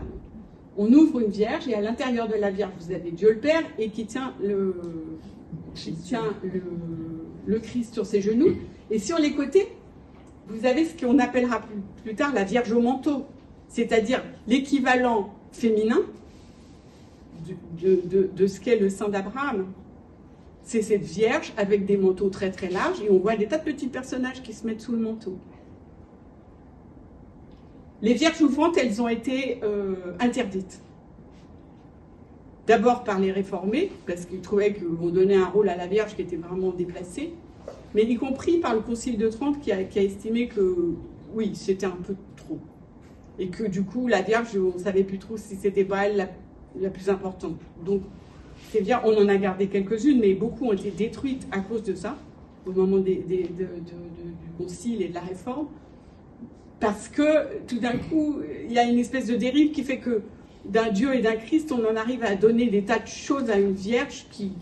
on ouvre une Vierge et à l'intérieur de la Vierge, vous avez Dieu le Père et qui tient le Christ sur ses genoux. Et sur les côtés, vous avez ce qu'on appellera plus tard la Vierge au manteau, c'est-à-dire l'équivalent féminin de ce qu'est le sein d'Abraham. C'est cette Vierge avec des manteaux très très larges et on voit des tas de petits personnages qui se mettent sous le manteau. Les Vierges ouvrantes, elles ont été interdites. D'abord par les réformés, parce qu'ils trouvaient qu'on donnait un rôle à la Vierge qui était vraiment déplacé, mais y compris par le Concile de Trente qui a estimé que, oui, c'était un peu trop. Et que du coup, la Vierge, on ne savait plus trop si c'était pas elle la plus importante. Donc, c'est bien, on en a gardé quelques-unes, mais beaucoup ont été détruites à cause de ça, au moment du Concile et de la Réforme, parce que tout d'un coup, il y a une espèce de dérive qui fait que d'un Dieu et d'un Christ, on en arrive à donner des tas de choses à une Vierge qui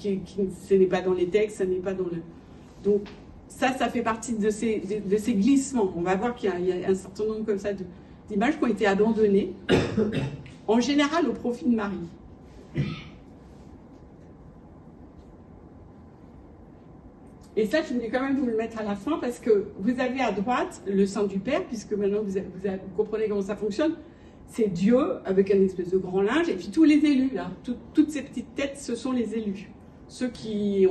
ce n'est pas dans les textes, ce n'est pas dans le... Donc ça fait partie de ces glissements. On va voir qu'il y a un certain nombre comme ça d'images qui ont été abandonnées, en général au profit de Marie. Et ça, je voulais quand même vous le mettre à la fin parce que vous avez à droite le sein du Père, puisque maintenant vous comprenez comment ça fonctionne. C'est Dieu avec un espèce de grand linge, et puis tous les élus, là, toutes ces petites têtes, ce sont les élus. Ceux qui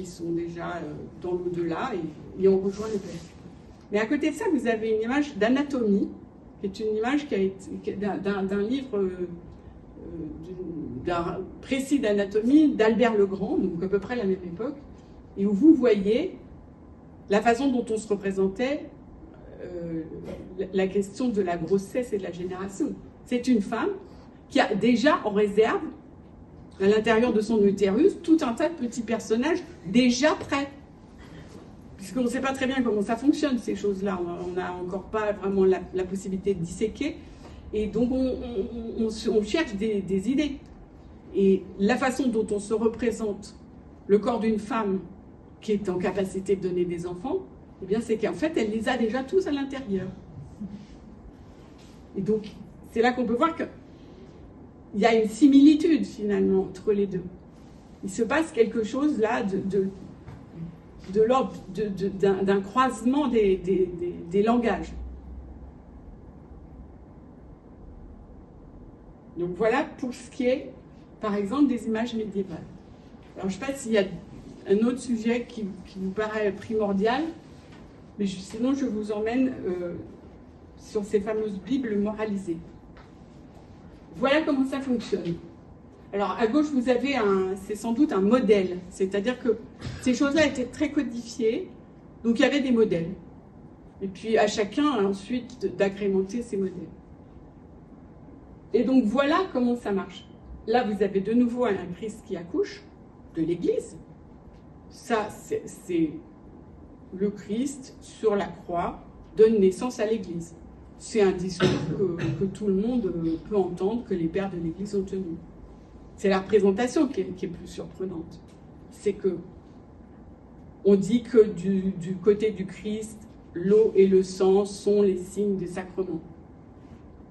sont déjà dans l'au-delà et ont rejoint le Père. Mais à côté de ça, vous avez une image d'anatomie, qui est une image d'un livre d'un précis d'anatomie d'Albert le Grand, donc à peu près la même époque, et où vous voyez la façon dont on se représentait la question de la grossesse et de la génération. C'est une femme qui a déjà en réserve, à l'intérieur de son utérus, tout un tas de petits personnages déjà prêts. Puisqu'on ne sait pas très bien comment ça fonctionne, ces choses-là. On n'a encore pas vraiment la possibilité de disséquer. Et donc, on cherche des idées. Et la façon dont on se représente le corps d'une femme qui est en capacité de donner des enfants, eh bien, c'est qu'en fait, elle les a déjà tous à l'intérieur. Et donc, c'est là qu'on peut voir qu'il y a une similitude, finalement, entre les deux. Il se passe quelque chose, là, de l'ordre d'un croisement des langages. Donc, voilà pour ce qui est par exemple, des images médiévales. Alors, je ne sais pas s'il y a un autre sujet qui vous paraît primordial, mais sinon, je vous emmène sur ces fameuses Bibles moralisées. Voilà comment ça fonctionne. Alors, à gauche, vous avez c'est sans doute un modèle, c'est-à-dire que ces choses-là étaient très codifiées, donc il y avait des modèles. Et puis, à chacun, ensuite, d'agrémenter ces modèles. Et donc, voilà comment ça marche. Là, vous avez de nouveau un Christ qui accouche de l'Église. Ça, c'est le Christ sur la croix donne naissance à l'Église. C'est un discours que tout le monde peut entendre, que les pères de l'Église ont tenu. C'est la représentation qui est plus surprenante. C'est que on dit que du côté du Christ, l'eau et le sang sont les signes des sacrements.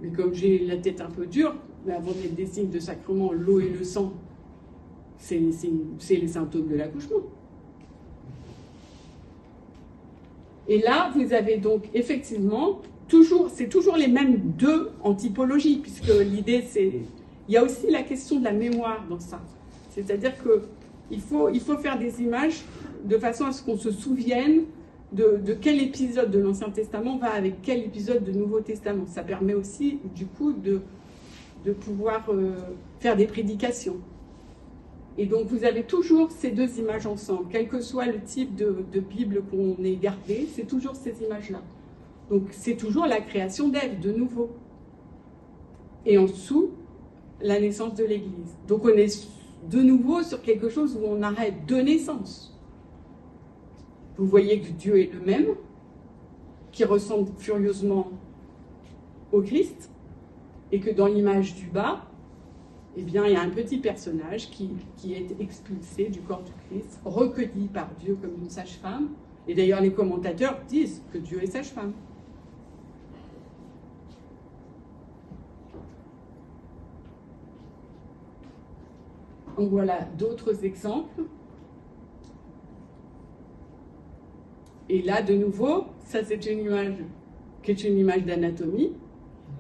Mais comme j'ai la tête un peu dure, mais avant d'être des signes de sacrement, l'eau et le sang, c'est les symptômes de l'accouchement. Et là, vous avez donc effectivement, c'est toujours les mêmes deux en typologie, puisque l'idée, c'est... Il y a aussi la question de la mémoire dans ça. C'est-à-dire qu'il faut faire des images de façon à ce qu'on se souvienne de quel épisode de l'Ancien Testament va avec quel épisode de Nouveau Testament. Ça permet aussi, du coup, de pouvoir faire des prédications. Et donc, vous avez toujours ces deux images ensemble. Quel que soit le type de Bible qu'on ait gardé, c'est toujours ces images-là. Donc, c'est toujours la création d'Ève, de nouveau. Et en dessous, la naissance de l'Église. Donc, on est de nouveau sur quelque chose où on arrête de naissance. Vous voyez que Dieu est le même, qui ressemble furieusement au Christ, et que dans l'image du bas, eh bien, il y a un petit personnage qui est expulsé du corps du Christ, recueilli par Dieu comme une sage-femme. Et d'ailleurs, les commentateurs disent que Dieu est sage-femme. Donc voilà d'autres exemples. Et là, de nouveau, ça c'est une image qui est une image d'anatomie.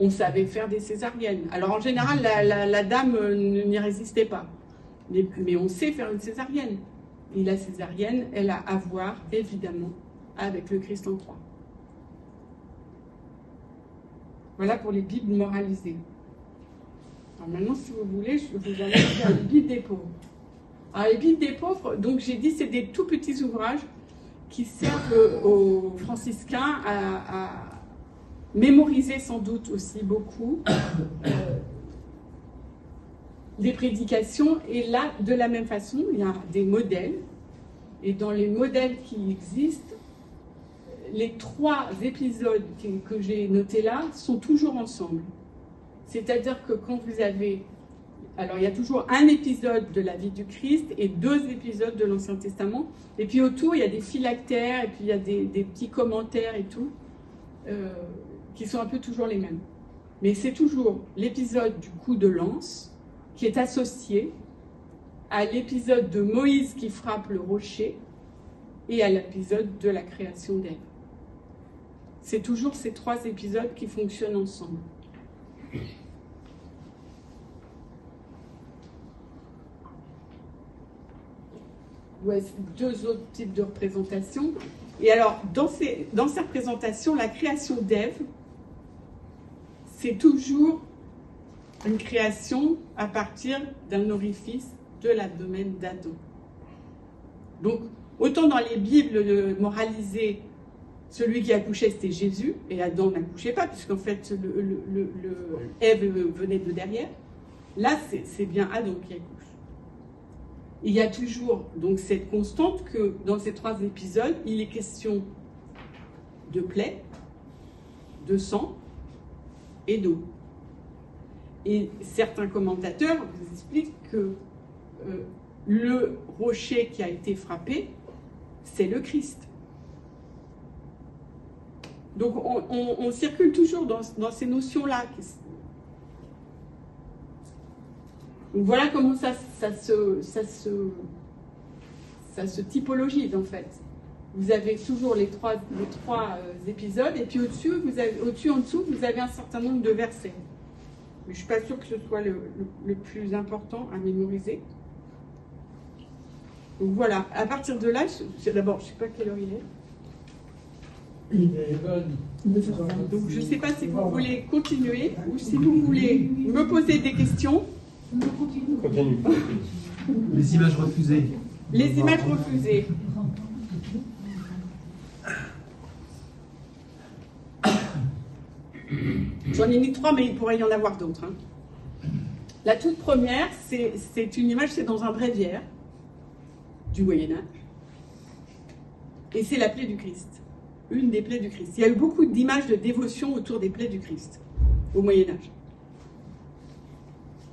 On savait faire des césariennes. Alors en général, la dame n'y résistait pas. Mais on sait faire une césarienne. Et la césarienne, elle a à voir, évidemment, avec le Christ en croix. Voilà pour les Bibles moralisées. Alors maintenant, si vous voulez, je vous emmène vers les Bibles des pauvres. Alors les Bibles des pauvres, donc j'ai dit, c'est des tout petits ouvrages qui servent aux franciscains à mémoriser sans doute aussi beaucoup les prédications. Et là, de la même façon, il y a des modèles. Et dans les modèles qui existent, les 3 épisodes que j'ai notés là sont toujours ensemble. C'est-à-dire que quand vous avez... Alors, il y a toujours un épisode de la vie du Christ et 2 épisodes de l'Ancien Testament. Et puis autour, il y a des phylactères et puis il y a des petits commentaires et tout, qui sont un peu toujours les mêmes. Mais c'est toujours l'épisode du coup de lance qui est associé à l'épisode de Moïse qui frappe le rocher et à l'épisode de la création d'Ève. C'est toujours ces 3 épisodes qui fonctionnent ensemble. Ouais, 2 autres types de représentations. Et alors, dans ces représentations, la création d'Ève, c'est toujours une création à partir d'un orifice de l'abdomen d'Adam. Donc, autant dans les Bibles moralisées, celui qui accouchait, c'était Jésus, et Adam n'accouchait pas, puisqu'en fait, Ève venait de derrière. Là, c'est bien Adam qui accouche. Il y a toujours donc cette constante que dans ces 3 épisodes, il est question de plaie, de sang et d'eau. Et certains commentateurs vous expliquent que le rocher qui a été frappé, c'est le Christ. Donc on circule toujours dans ces notions-là. Donc voilà comment ça se typologise en fait. Vous avez toujours les trois épisodes et puis au-dessus, en dessous, vous avez un certain nombre de versets. Mais je ne suis pas sûre que ce soit le plus important à mémoriser. Donc voilà, à partir de là, d'abord, je ne sais pas quelle heure il est. Donc je ne sais pas si vous voulez continuer ou si vous voulez me poser des questions. Continue. Les images refusées. Les images refusées. J'en ai mis 3, mais il pourrait y en avoir d'autres. Hein. La toute première, c'est une image, c'est dans un bréviaire du Moyen-Âge. Et c'est la plaie du Christ. Une des plaies du Christ. Il y a eu beaucoup d'images de dévotion autour des plaies du Christ au Moyen-Âge.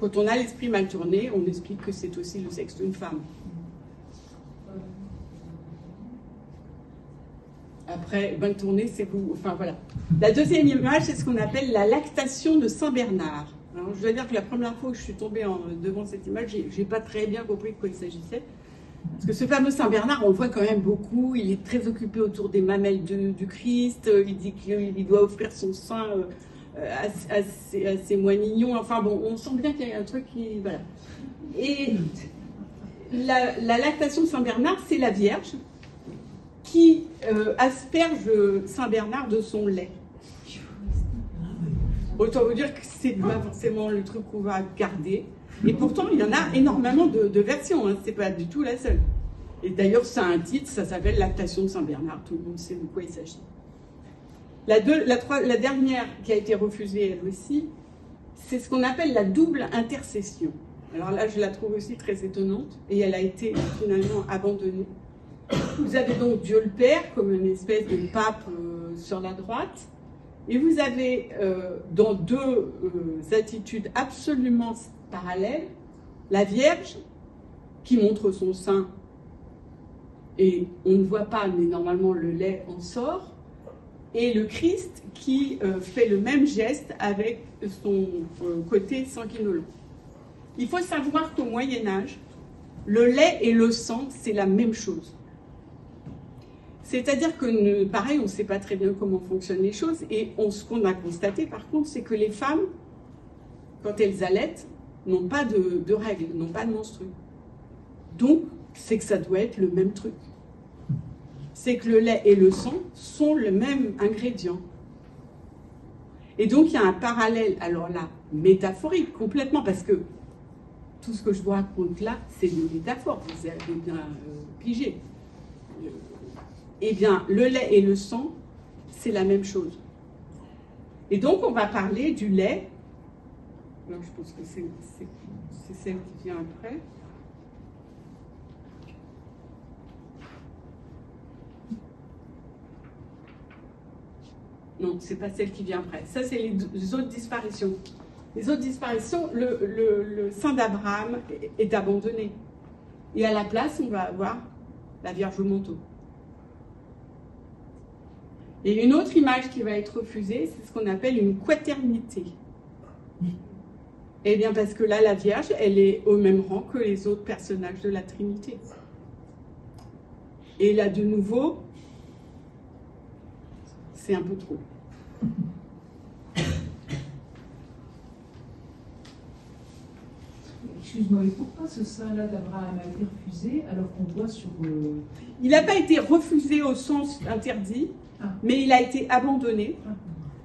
Quand on a l'esprit mal tourné, on explique que c'est aussi le sexe d'une femme. Après, mal tourné, c'est vous. Enfin voilà. La deuxième image, c'est ce qu'on appelle la lactation de Saint Bernard. Alors, je dois dire que la première fois que je suis tombée devant cette image, j'ai pas très bien compris de quoi il s'agissait. Parce que ce fameux Saint Bernard, on le voit quand même beaucoup. Il est très occupé autour des mamelles du Christ. Il dit qu'il doit offrir son sein à ses moignons. Enfin bon, on sent bien qu'il y a un truc qui... Voilà. Et la lactation de Saint Bernard, c'est la Vierge qui asperge Saint Bernard de son lait. Autant vous dire que c'est pas forcément le truc qu'on va garder. Et pourtant, il y en a énormément de versions, hein. C'est pas du tout la seule. Et d'ailleurs, ça a un titre, ça s'appelle Lactation de Saint Bernard, tout le monde sait de quoi il s'agit. La dernière qui a été refusée, elle aussi, c'est ce qu'on appelle la double intercession. Alors là, je la trouve aussi très étonnante, et elle a été finalement abandonnée. Vous avez donc Dieu le Père, comme une espèce de pape sur la droite, et vous avez dans deux attitudes absolument parallèle, la Vierge qui montre son sein et on ne voit pas, mais normalement le lait en sort, et le Christ qui fait le même geste avec son côté sanguinolent. Il faut savoir qu'au Moyen-Âge, le lait et le sang, c'est la même chose. C'est-à-dire que, pareil, on ne sait pas très bien comment fonctionnent les choses, et ce qu'on a constaté par contre, c'est que les femmes, quand elles allaitent, n'ont pas de règles, n'ont pas de menstrues. Donc, c'est que ça doit être le même truc. C'est que le lait et le sang sont le même ingrédient. Et donc, il y a un parallèle, alors là, métaphorique, complètement, parce que tout ce que je vous raconte là, c'est une métaphore, vous avez bien pigé. Eh bien, le lait et le sang, c'est la même chose. Et donc, on va parler du lait. Alors, je pense que c'est celle qui vient après. Non, c'est pas celle qui vient après. Ça, c'est les autres disparitions. Les autres disparitions, le sein d'Abraham est abandonné. Et à la place, on va avoir la Vierge au manteau. Et une autre image qui va être refusée, c'est ce qu'on appelle une quaternité. Eh bien, parce que là, la Vierge, elle est au même rang que les autres personnages de la Trinité. Et là, de nouveau, c'est un peu trop. Excuse-moi, mais pourquoi ce sein-là d'Abraham a été refusé alors qu'on voit sur... Il n'a pas été refusé au sens interdit, mais il a été abandonné.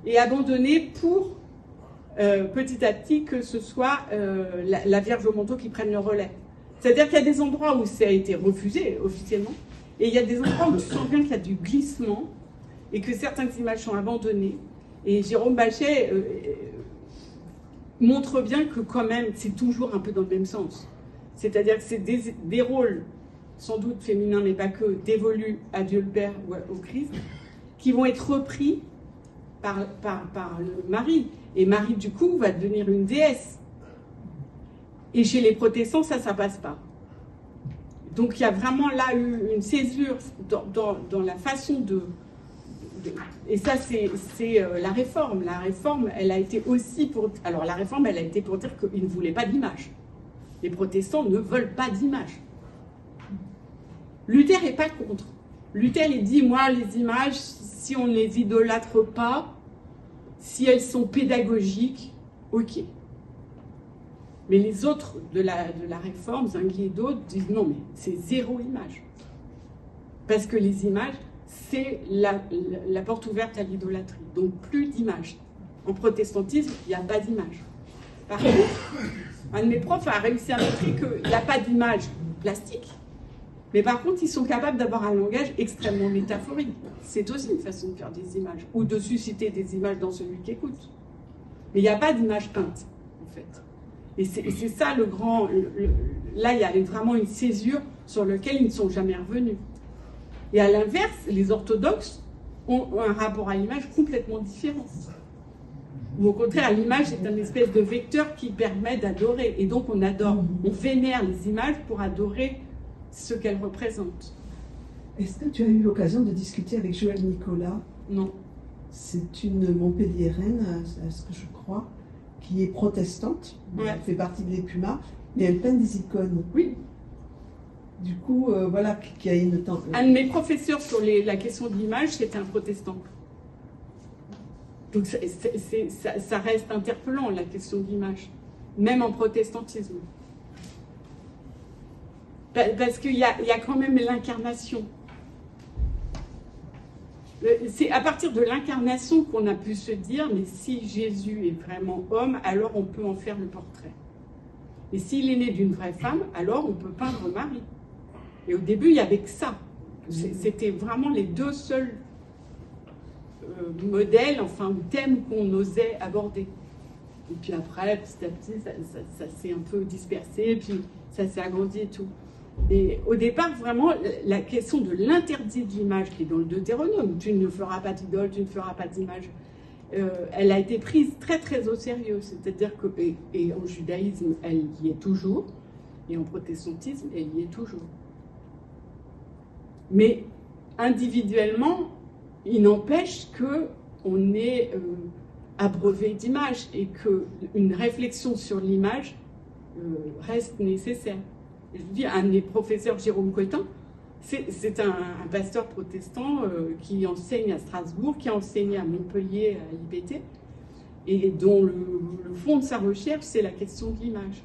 Et abandonné pour, petit à petit, que ce soit la Vierge au manteau qui prenne le relais. C'est-à-dire qu'il y a des endroits où ça a été refusé officiellement, et il y a des endroits où tu sens bien qu'il y a du glissement, et que certaines images sont abandonnées. Et Jérôme Bachet montre bien que quand même, c'est toujours un peu dans le même sens. C'est-à-dire que c'est des rôles, sans doute féminins, mais pas que, dévolus à Dieu le Père ou au Christ, qui vont être repris par Marie. Et Marie, du coup, va devenir une déesse. Et chez les protestants, ça passe pas. Donc il y a vraiment là une césure dans la façon de... Et ça, c'est la réforme. La réforme, elle a été aussi pour... Alors la réforme, elle a été pour dire qu'ils ne voulaient pas d'image. Les protestants ne veulent pas d'image. Luther n'est pas contre. Luther, il dit, moi, les images, si on ne les idolâtre pas, si elles sont pédagogiques, ok. Mais les autres de la Réforme, Zwingli et d'autres, disent non, mais c'est zéro image. Parce que les images, c'est la porte ouverte à l'idolâtrie. Donc plus d'images. En protestantisme, il n'y a pas d'image. Par contre, un de mes profs a réussi à montrer qu'il n'y a pas d'image plastique, mais par contre, ils sont capables d'avoir un langage extrêmement métaphorique. C'est aussi une façon de faire des images, ou de susciter des images dans celui qui écoute. Mais il n'y a pas d'image peinte, en fait. Et c'est ça le grand... là, il y a vraiment une césure sur laquelle ils ne sont jamais revenus. Et à l'inverse, les orthodoxes ont un rapport à l'image complètement différent. Ou au contraire, l'image est un espèce de vecteur qui permet d'adorer. Et donc on adore, on vénère les images pour adorer ce qu'elles représentent. Est-ce que tu as eu l'occasion de discuter avec Joëlle Nicolas? Non. C'est une Montpelliéraine, à ce que je crois, qui est protestante. Ouais. Elle fait partie de l'Épuma, mais elle peint des icônes. Oui. Du coup, voilà, qui a une... Un de mes professeurs sur la question de l'image, c'était un protestant. Donc ça reste interpellant, la question de l'image, même en protestantisme. Parce qu'il y a quand même l'incarnation. C'est à partir de l'incarnation qu'on a pu se dire, mais si Jésus est vraiment homme, alors on peut en faire le portrait. Et s'il est né d'une vraie femme, alors on peut peindre Marie. Et au début, il n'y avait que ça. C'était vraiment les deux seuls modèles, enfin, thèmes qu'on osait aborder. Et puis après, petit à petit, ça s'est un peu dispersé, et puis ça s'est agrandi et tout. Et au départ, vraiment, la question de l'interdit de l'image qui est dans le Deutéronome, tu ne feras pas d'idole, tu ne feras pas d'image, elle a été prise très très au sérieux. C'est-à-dire que, et en judaïsme, elle y est toujours, et en protestantisme, elle y est toujours. Mais individuellement, il n'empêche qu'on est abreuvé d'images et qu'une réflexion sur l'image reste nécessaire. Je vous dis, un de mes professeurs, Jérôme Cotin, c'est un pasteur protestant qui enseigne à Strasbourg, qui a enseigné à Montpellier, à l'IPT, et dont le fond de sa recherche, c'est la question de l'image.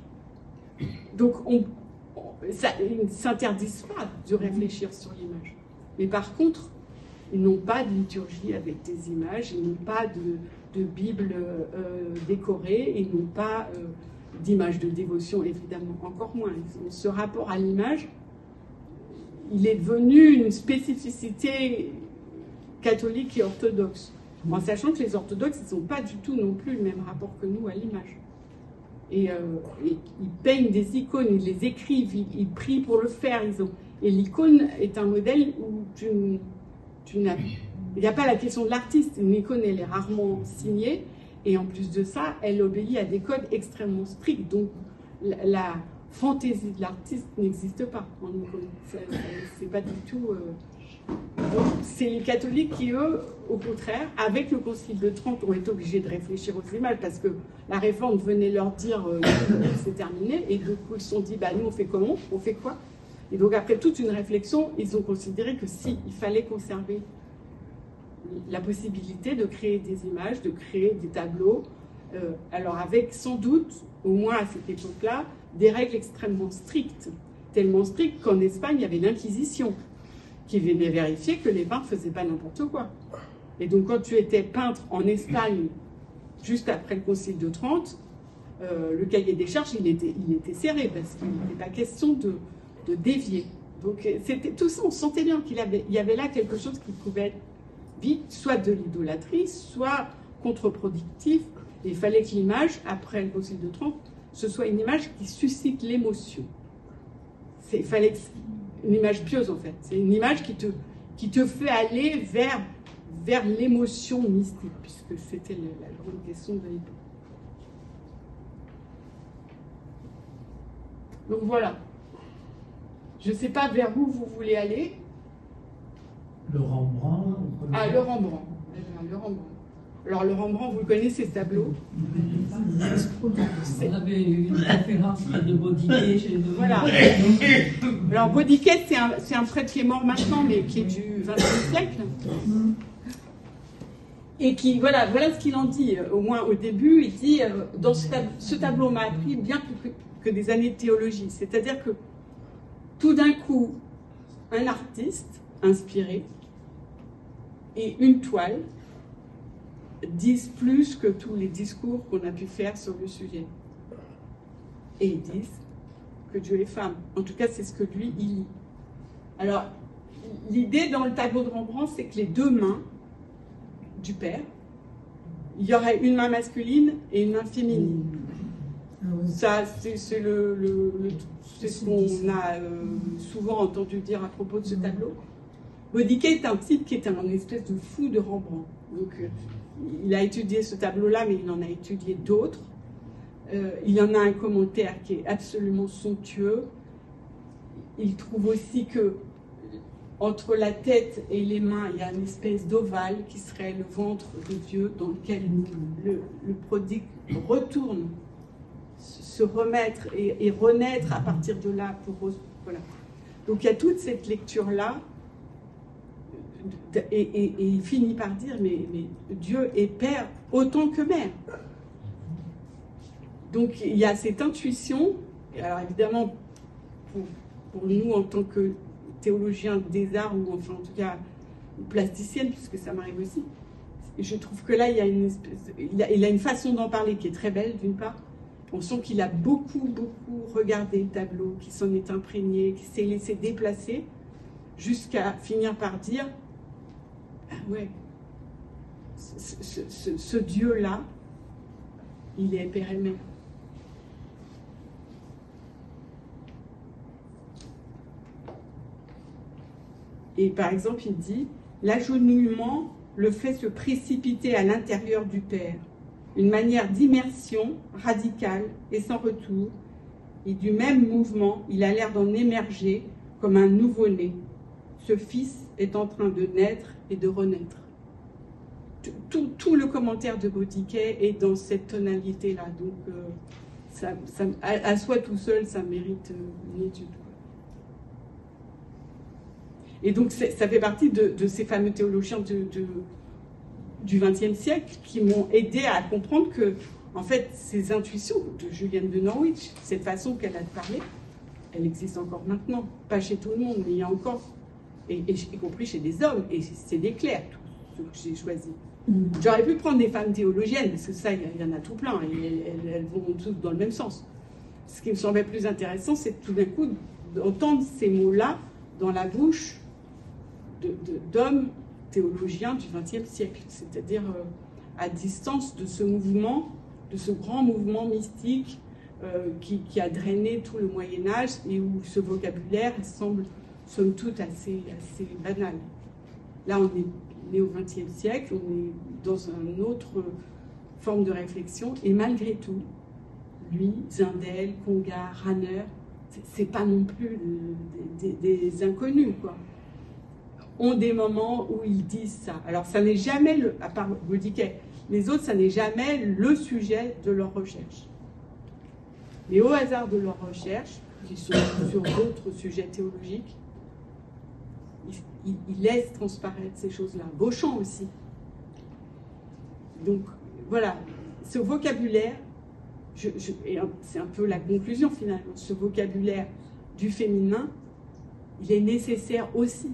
Donc, ils ne s'interdisent pas de réfléchir sur l'image. Mais par contre, ils n'ont pas de liturgie avec des images, ils n'ont pas de Bible décorée, ils n'ont pas d'images de dévotion, évidemment, encore moins. Ce rapport à l'image, il est devenu une spécificité catholique et orthodoxe, en sachant que les orthodoxes, ils n'ont pas du tout non plus le même rapport que nous à l'image. Et ils peignent des icônes, ils les écrivent, ils prient pour le faire. Et l'icône est un modèle où il n'y a pas la question de l'artiste. Une icône, elle est rarement signée. Et en plus de ça, elle obéit à des codes extrêmement stricts. Donc, la fantaisie de l'artiste n'existe pas en icône. C'est pas du tout... Donc, c'est les catholiques qui, eux, au contraire, avec le Concile de Trente, ont été obligés de réfléchir aux images parce que la Réforme venait leur dire c'est terminé. Et du coup, ils se sont dit, bah, nous, on fait comment? On fait quoi? Et donc, après toute une réflexion, ils ont considéré que si, il fallait conserver la possibilité de créer des images, de créer des tableaux, alors avec sans doute, au moins à cette époque-là, des règles extrêmement strictes, tellement strictes qu'en Espagne, il y avait l'Inquisition, qui venait vérifier que les peintres ne faisaient pas n'importe quoi. Et donc quand tu étais peintre en Espagne, juste après le Concile de Trente, le cahier des charges, il était serré, parce qu'il n'était pas question de dévier. Donc tout ça, on sentait bien qu'il y avait là quelque chose qui pouvait être vite, soit de l'idolâtrie, soit contre-productif. Et il fallait que l'image, après le Concile de Trente, ce soit une image qui suscite l'émotion. Il fallait une image pieuse, en fait. C'est une image qui te fait aller vers l'émotion mystique, puisque c'était la grande question de l'époque. Donc voilà. Je ne sais pas vers où vous voulez aller. Le Rembrandt. Ah, le Rembrandt. Le Rembrandt. Alors, le Rembrandt, vous le connaissez, ce tableau? On avait une conférence de Baudiquet chez nous. Voilà. Alors, Baudiquet, c'est un prêtre qui est mort maintenant, mais qui est du XXe siècle. Et qui, voilà ce qu'il en dit, au moins au début, il dit, dans ce tableau m'a appris bien plus que des années de théologie. C'est-à-dire que tout d'un coup, un artiste inspiré et une toile disent plus que tous les discours qu'on a pu faire sur le sujet. Et ils disent que Dieu est femme. En tout cas, c'est ce que lui, il lit. Alors, l'idée dans le tableau de Rembrandt, c'est que les deux mains du Père, il y aurait une main masculine et une main féminine. Ça, c'est ce qu'on a souvent entendu dire à propos de ce tableau. Bodiquet est un type qui est un espèce de fou de Rembrandt. Donc, il a étudié ce tableau-là, mais il en a étudié d'autres. Il y en a un commentaire qui est absolument somptueux. Il trouve aussi que entre la tête et les mains, il y a une espèce d'ovale qui serait le ventre de Dieu, dans lequel le prodigue retourne se remettre et renaître à partir de là. Voilà. Donc il y a toute cette lecture-là, et il finit par dire, mais Dieu est père autant que mère. Donc il y a cette intuition, alors évidemment, pour nous en tant que théologiens des arts, ou enfin en tout cas plasticienne, puisque ça m'arrive aussi, je trouve que là il a une façon d'en parler qui est très belle d'une part. On sent qu'il a beaucoup regardé le tableau, qu'il s'en est imprégné, qu'il s'est laissé déplacer, jusqu'à finir par dire, ah ouais, ce Dieu-là, il est père et mère. Et par exemple, il dit, l'agenouillement le fait se précipiter à l'intérieur du Père, une manière d'immersion radicale et sans retour, et du même mouvement, il a l'air d'en émerger comme un nouveau-né. Ce fils est en train de naître et de renaître. Tout le commentaire de Bodiquet est dans cette tonalité-là. Donc, à soi tout seul, ça mérite une étude. Et donc, ça fait partie de ces fameux théologiens du XXe siècle qui m'ont aidé à comprendre que, en fait, ces intuitions de Juliane de Norwich, cette façon qu'elle a de parler, elle existe encore maintenant. Pas chez tout le monde, mais il y a encore, et y compris chez des hommes, et c'est des clercs, tous ceux que j'ai choisis. J'aurais pu prendre des femmes théologiennes, parce que ça, il y en a tout plein, et elles vont toutes dans le même sens. Ce qui me semblait plus intéressant, c'est tout d'un coup d'entendre ces mots-là dans la bouche d'hommes théologiens du XXe siècle, c'est-à-dire à distance de ce mouvement, de ce grand mouvement mystique qui a drainé tout le Moyen-Âge et où ce vocabulaire semble, somme toute, assez banal. Là, on est né au XXe siècle, on est dans une autre forme de réflexion, et malgré tout, lui, Zindel, Congar, Rahner, c'est pas non plus des inconnus, quoi, ont des moments où ils disent ça. Alors, ça n'est jamais, à part Bodiquet, les autres, ça n'est jamais le sujet de leur recherche. Mais au hasard de leur recherche, qui sont sur d'autres sujets théologiques, ils laissent transparaître ces choses-là. Beauchamp aussi. Donc, voilà, ce vocabulaire, et c'est un peu la conclusion finalement, ce vocabulaire du féminin, il est nécessaire aussi.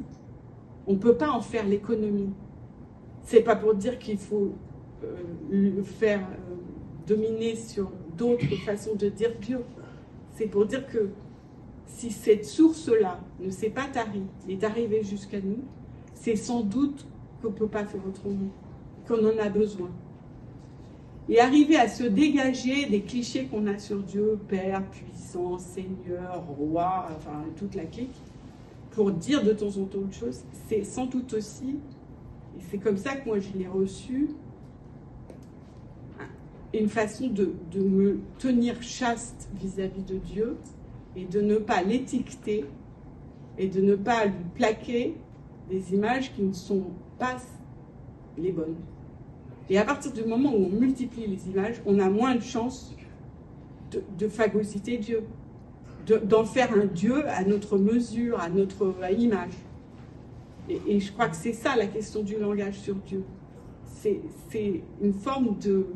On ne peut pas en faire l'économie. C'est pas pour dire qu'il faut le faire dominer sur d'autres façons de dire Dieu. C'est pour dire que si cette source-là ne s'est pas tarie, est arrivée jusqu'à nous, c'est sans doute qu'on ne peut pas faire autrement, qu'on en a besoin. Et arriver à se dégager des clichés qu'on a sur Dieu, Père, puissant, Seigneur, Roi, enfin toute la clique, pour dire de temps en temps autre chose, c'est sans doute aussi, et c'est comme ça que moi je l'ai reçu, une façon de me tenir chaste vis-à-vis de Dieu et de ne pas l'étiqueter et de ne pas lui plaquer des images qui ne sont pas les bonnes. Et à partir du moment où on multiplie les images, on a moins de chances de phagocyter Dieu, d'en faire un Dieu à notre mesure, à notre image. Et je crois que c'est ça la question du langage sur Dieu. c'est une forme de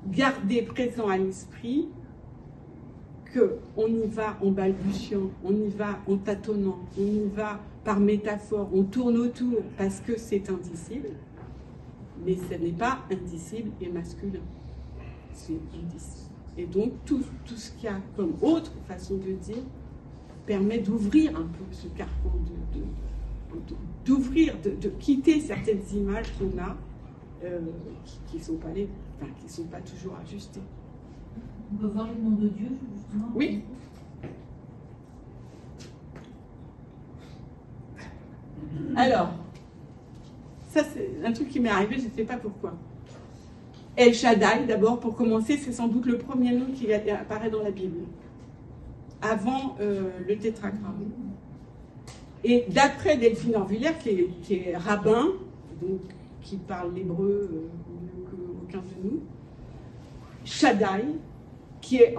garder présent à l'esprit qu'on y va en balbutiant, on y va en tâtonnant, on y va par métaphore, on tourne autour parce que c'est indicible, mais ce n'est pas indicible et masculin. C'est indicible. Et donc, tout ce qu'il y a comme autre façon de dire permet d'ouvrir un peu ce carcan, d'ouvrir, de quitter certaines images qu'on a qui ne sont pas toujours ajustées. On peut voir les noms de Dieu, justement. Oui. Alors, ça c'est un truc qui m'est arrivé, je ne sais pas pourquoi. El Shaddai, d'abord, pour commencer, c'est sans doute le premier nom qui apparaît dans la Bible, avant le tétragramme. Et d'après Delphine Orvillers, qui est rabbin, donc qui parle l'hébreu mieux qu'aucun de nous, Shaddai, qui est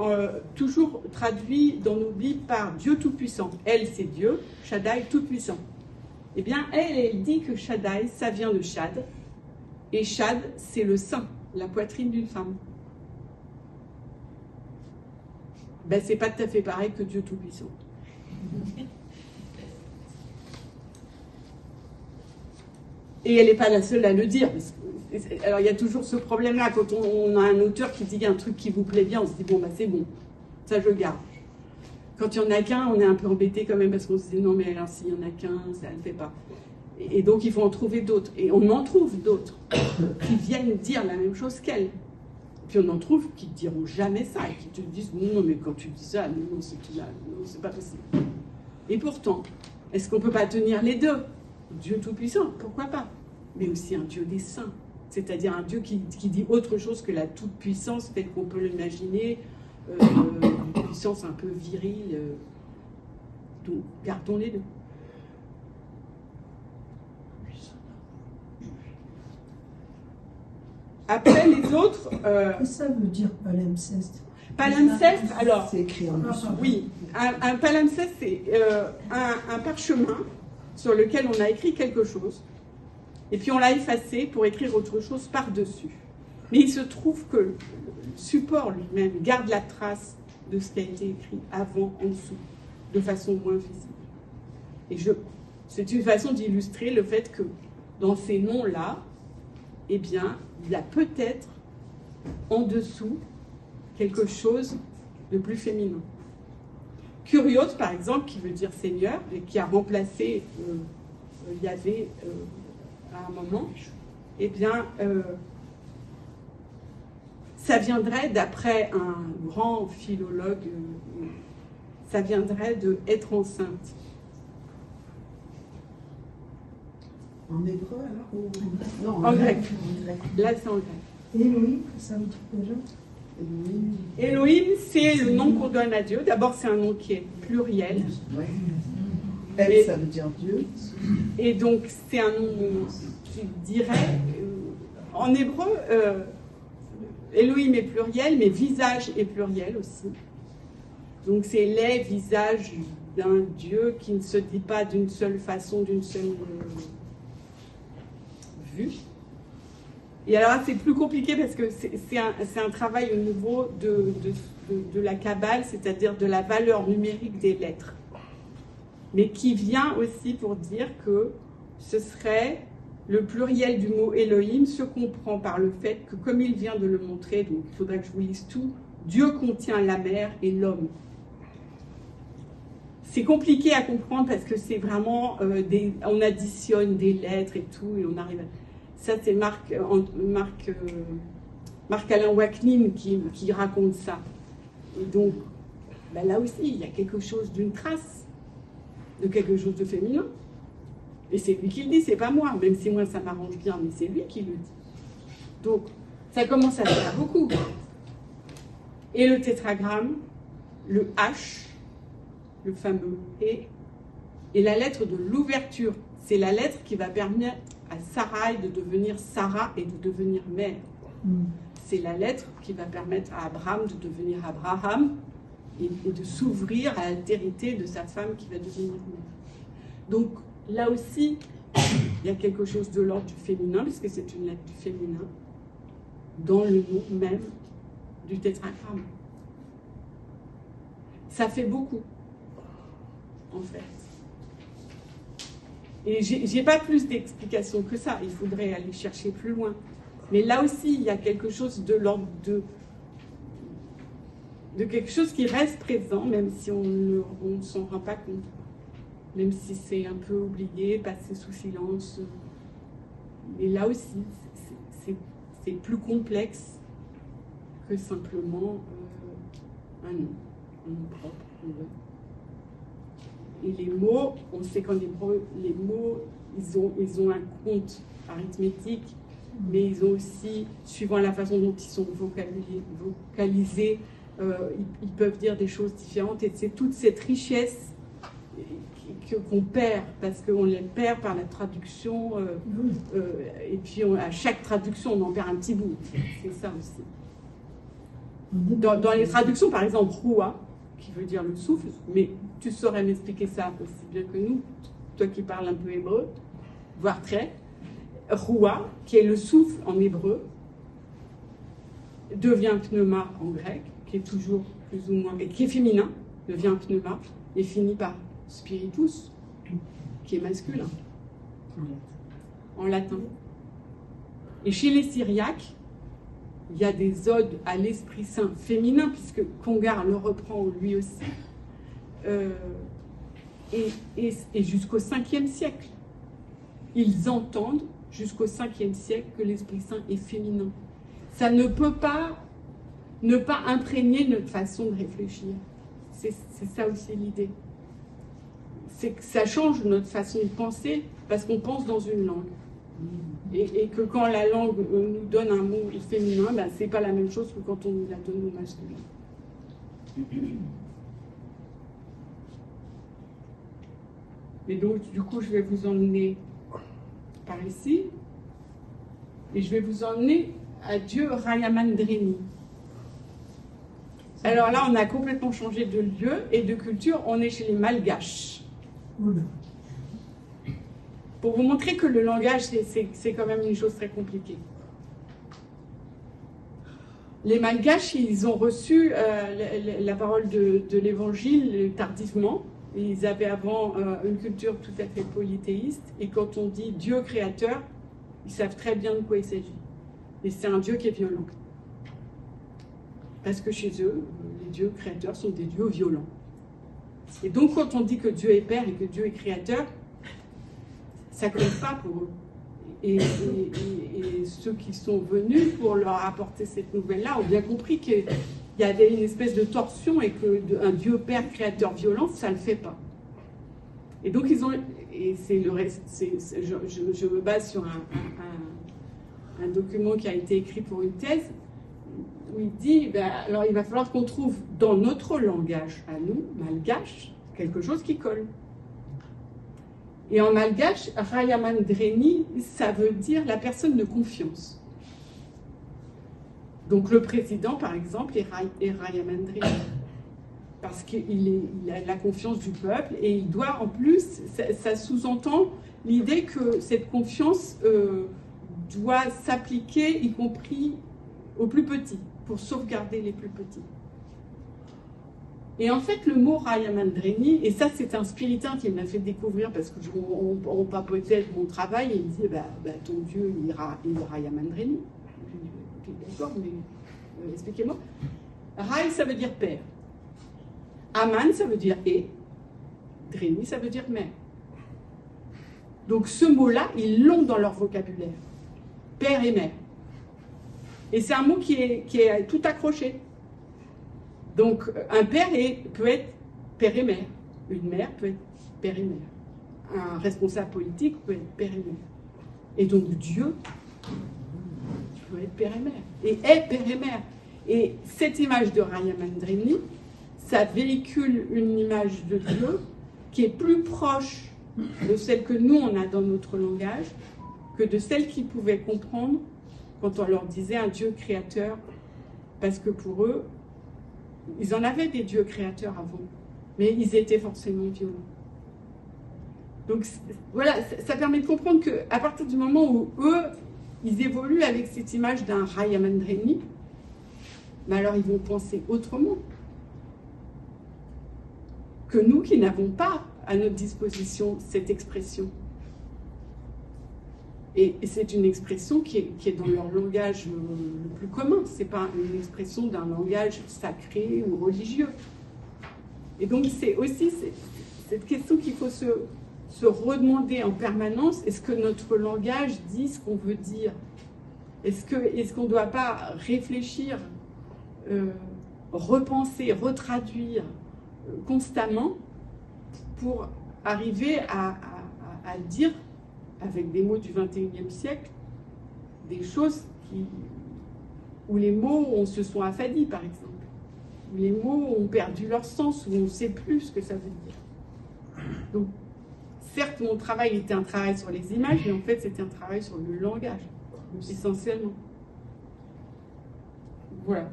toujours traduit dans nos Bibles par Dieu Tout-Puissant. Elle, c'est Dieu, Shaddai, Tout-Puissant. Eh bien, elle dit que Shaddai, ça vient de Shad, et Shad, c'est le sein, la poitrine d'une femme. Ben, c'est pas tout à fait pareil que Dieu Tout-Puissant. Et elle n'est pas la seule à le dire. Alors, il y a toujours ce problème-là, quand on a un auteur qui dit un truc qui vous plaît bien, on se dit, bon, bah c'est bon, ça je garde. Quand il n'y en a qu'un, on est un peu embêté quand même, parce qu'on se dit, non, mais alors s'il n'y en a qu'un, ça ne le fait pas. Et donc, il faut en trouver d'autres. Et on en trouve d'autres qui viennent dire la même chose qu'elle. Puis on en trouve qui ne diront jamais ça, et qui te disent, non, mais quand tu dis ça, non, c'est pas possible. Et pourtant, est-ce qu'on ne peut pas tenir les deux? Dieu Tout-Puissant, pourquoi pas? Mais aussi un Dieu des saints, c'est-à-dire un Dieu qui dit autre chose que la toute-puissance telle qu'on peut l'imaginer, une puissance un peu virile. Donc, gardons les deux. Après, les autres... Ça veut dire palimpseste. Palimpseste, alors... C'est écrit en dessous. Oui, un palimpseste, c'est un parchemin sur lequel on a écrit quelque chose, et puis on l'a effacé pour écrire autre chose par-dessus. Mais il se trouve que le support lui-même garde la trace de ce qui a été écrit avant, en dessous, de façon moins visible. Et c'est une façon d'illustrer le fait que dans ces noms-là, eh bien, il y a peut-être en dessous quelque chose de plus féminin. Kurios, par exemple, qui veut dire Seigneur, et qui a remplacé Yahvé à un moment, eh bien, ça viendrait, d'après un grand philologue, ça viendrait de être enceinte. En hébreu alors ou... Non, en grec. Là, c'est en grec. Elohim, ça veut dire déjà Elohim, c'est le nom qu'on donne à Dieu. D'abord, c'est un nom qui est pluriel. Elle, ça veut dire Dieu. Et donc, c'est un nom qui dirait... en hébreu, Elohim est pluriel, mais visage est pluriel aussi. Donc, c'est les visages d'un Dieu qui ne se dit pas d'une seule façon, d'une seule vue. Et alors, c'est plus compliqué parce que c'est un travail au niveau de la Kabbale, c'est-à-dire de la valeur numérique des lettres. Mais qui vient aussi pour dire que ce serait le pluriel du mot Elohim se comprend par le fait que, comme il vient de le montrer, donc il faudrait que je vous lise tout, Dieu contient la mer et l'homme. C'est compliqué à comprendre parce que c'est vraiment, on additionne des lettres et tout, et on arrive à... Ça, c'est Marc-Alain Waknin qui raconte ça. Et donc, ben là aussi, il y a quelque chose d'une trace, de quelque chose de féminin. Et c'est lui qui le dit, c'est pas moi, même si moi ça m'arrange bien, mais c'est lui qui le dit. Donc, ça commence à faire beaucoup. Et le tétragramme, le H, le fameux et la lettre de l'ouverture, c'est la lettre qui va permettre à Sarai de devenir Sarah et de devenir mère. C'est la lettre qui va permettre à Abraham de devenir Abraham et de s'ouvrir à l'altérité de sa femme qui va devenir mère. Donc là aussi, Il y a quelque chose de l'ordre du féminin, puisque c'est une lettre du féminin, dans le nom même du tétragramme. Ça fait beaucoup, en fait. Et j'ai pas plus d'explications que ça, il faudrait aller chercher plus loin. Mais là aussi, il y a quelque chose de l'ordre de quelque chose qui reste présent, même si on ne s'en rend pas compte. Même si c'est un peu oublié, passé sous silence. Mais là aussi, c'est plus complexe que simplement un nom propre. Et les mots, on sait qu'en hébreu, les mots, ils ont un compte arithmétique, mais ils ont aussi, suivant la façon dont ils sont vocalisés, ils peuvent dire des choses différentes. Et c'est toute cette richesse qu'on perd, parce qu'on les perd par la traduction, et puis à chaque traduction, on en perd un petit bout. C'est ça aussi. Dans les traductions, par exemple, Roua, qui veut dire le souffle, mais tu saurais m'expliquer ça aussi bien que nous, toi qui parles un peu hébreu, voire très. Roua, qui est le souffle en hébreu, devient pneuma en grec, qui est toujours plus ou moins, et qui est féminin, devient pneuma, et finit par spiritus, qui est masculin, en latin. Et chez les Syriaques, il y a des odes à l'Esprit Saint féminin, puisque Congar le reprend lui aussi, et jusqu'au 5e siècle. Ils entendent jusqu'au 5e siècle que l'Esprit Saint est féminin. Ça ne peut pas ne pas imprégner notre façon de réfléchir. C'est ça aussi l'idée. C'est que ça change notre façon de penser parce qu'on pense dans une langue. Et que quand la langue nous donne un mot féminin, ben, c'est pas la même chose que quand on nous la donne au masculin. Et donc, du coup, je vais vous emmener par ici. Et je vais vous emmener à Dieu Rayamandreni. Alors là, on a complètement changé de lieu et de culture. On est chez les Malgaches. Pour vous montrer que le langage, c'est quand même une chose très compliquée. Les Malgaches, ils ont reçu la parole de l'Évangile tardivement. Ils avaient avant une culture tout à fait polythéiste. Et quand on dit Dieu créateur, ils savent très bien de quoi il s'agit. Et c'est un Dieu qui est violent. Parce que chez eux, les dieux créateurs sont des dieux violents. Et donc quand on dit que Dieu est Père et que Dieu est créateur, ça ne compte pas pour eux. Et ceux qui sont venus pour leur apporter cette nouvelle-là ont bien compris qu'il y avait une espèce de torsion et qu'un Dieu Père créateur violent, ça ne le fait pas. Et donc ils ont... Et c'est le reste... Je me base sur un document qui a été écrit pour une thèse, où il dit, ben, alors il va falloir qu'on trouve dans notre langage, à nous, malgache, quelque chose qui colle. Et en malgache, Rayamandreni, ça veut dire la personne de confiance. Donc le président, par exemple, est Rayamandreni. Parce qu'il a la confiance du peuple et il doit, en plus, ça sous-entend l'idée que cette confiance doit s'appliquer, y compris aux plus petits, pour sauvegarder les plus petits. Et en fait, le mot Rayamandreni, et ça c'est un spiritain qui m'a fait découvrir parce qu'on papotait de mon travail et il me disait ton Dieu il est Rayamandreni. Je lui dis d'accord, mais expliquez-moi. Ray ça veut dire père. Aman ça veut dire et. Dreni ça veut dire mère. Donc ce mot-là, ils l'ont dans leur vocabulaire. Père et mère. Et c'est un mot qui est tout accroché. Donc, un père peut être père et mère. Une mère peut être père et mère. Un responsable politique peut être père et mère. Et donc, Dieu peut être père et mère. Et est père et mère. Et cette image de Rayamandreni, ça véhicule une image de Dieu qui est plus proche de celle que nous, on a dans notre langage, que de celle qu'ils pouvaient comprendre quand on leur disait un Dieu créateur, parce que pour eux, ils en avaient des dieux créateurs avant, mais ils étaient forcément violents. Donc voilà, ça permet de comprendre qu'à partir du moment où eux, ils évoluent avec cette image d'un Raya Mandreni, ben alors ils vont penser autrement que nous qui n'avons pas à notre disposition cette expression. Et c'est une expression qui est dans leur langage le plus commun. Ce n'est pas une expression d'un langage sacré ou religieux. Et donc c'est aussi cette question qu'il faut se redemander en permanence. Est-ce que notre langage dit ce qu'on veut dire? Est-ce qu'on ne doit pas réfléchir, repenser, retraduire constamment pour arriver à dire, avec des mots du XXIe siècle, des choses où les mots se sont affadis, par exemple. Où les mots ont perdu leur sens, où on ne sait plus ce que ça veut dire. Donc, certes, mon travail était un travail sur les images, mais en fait, c'était un travail sur le langage, essentiellement. Voilà.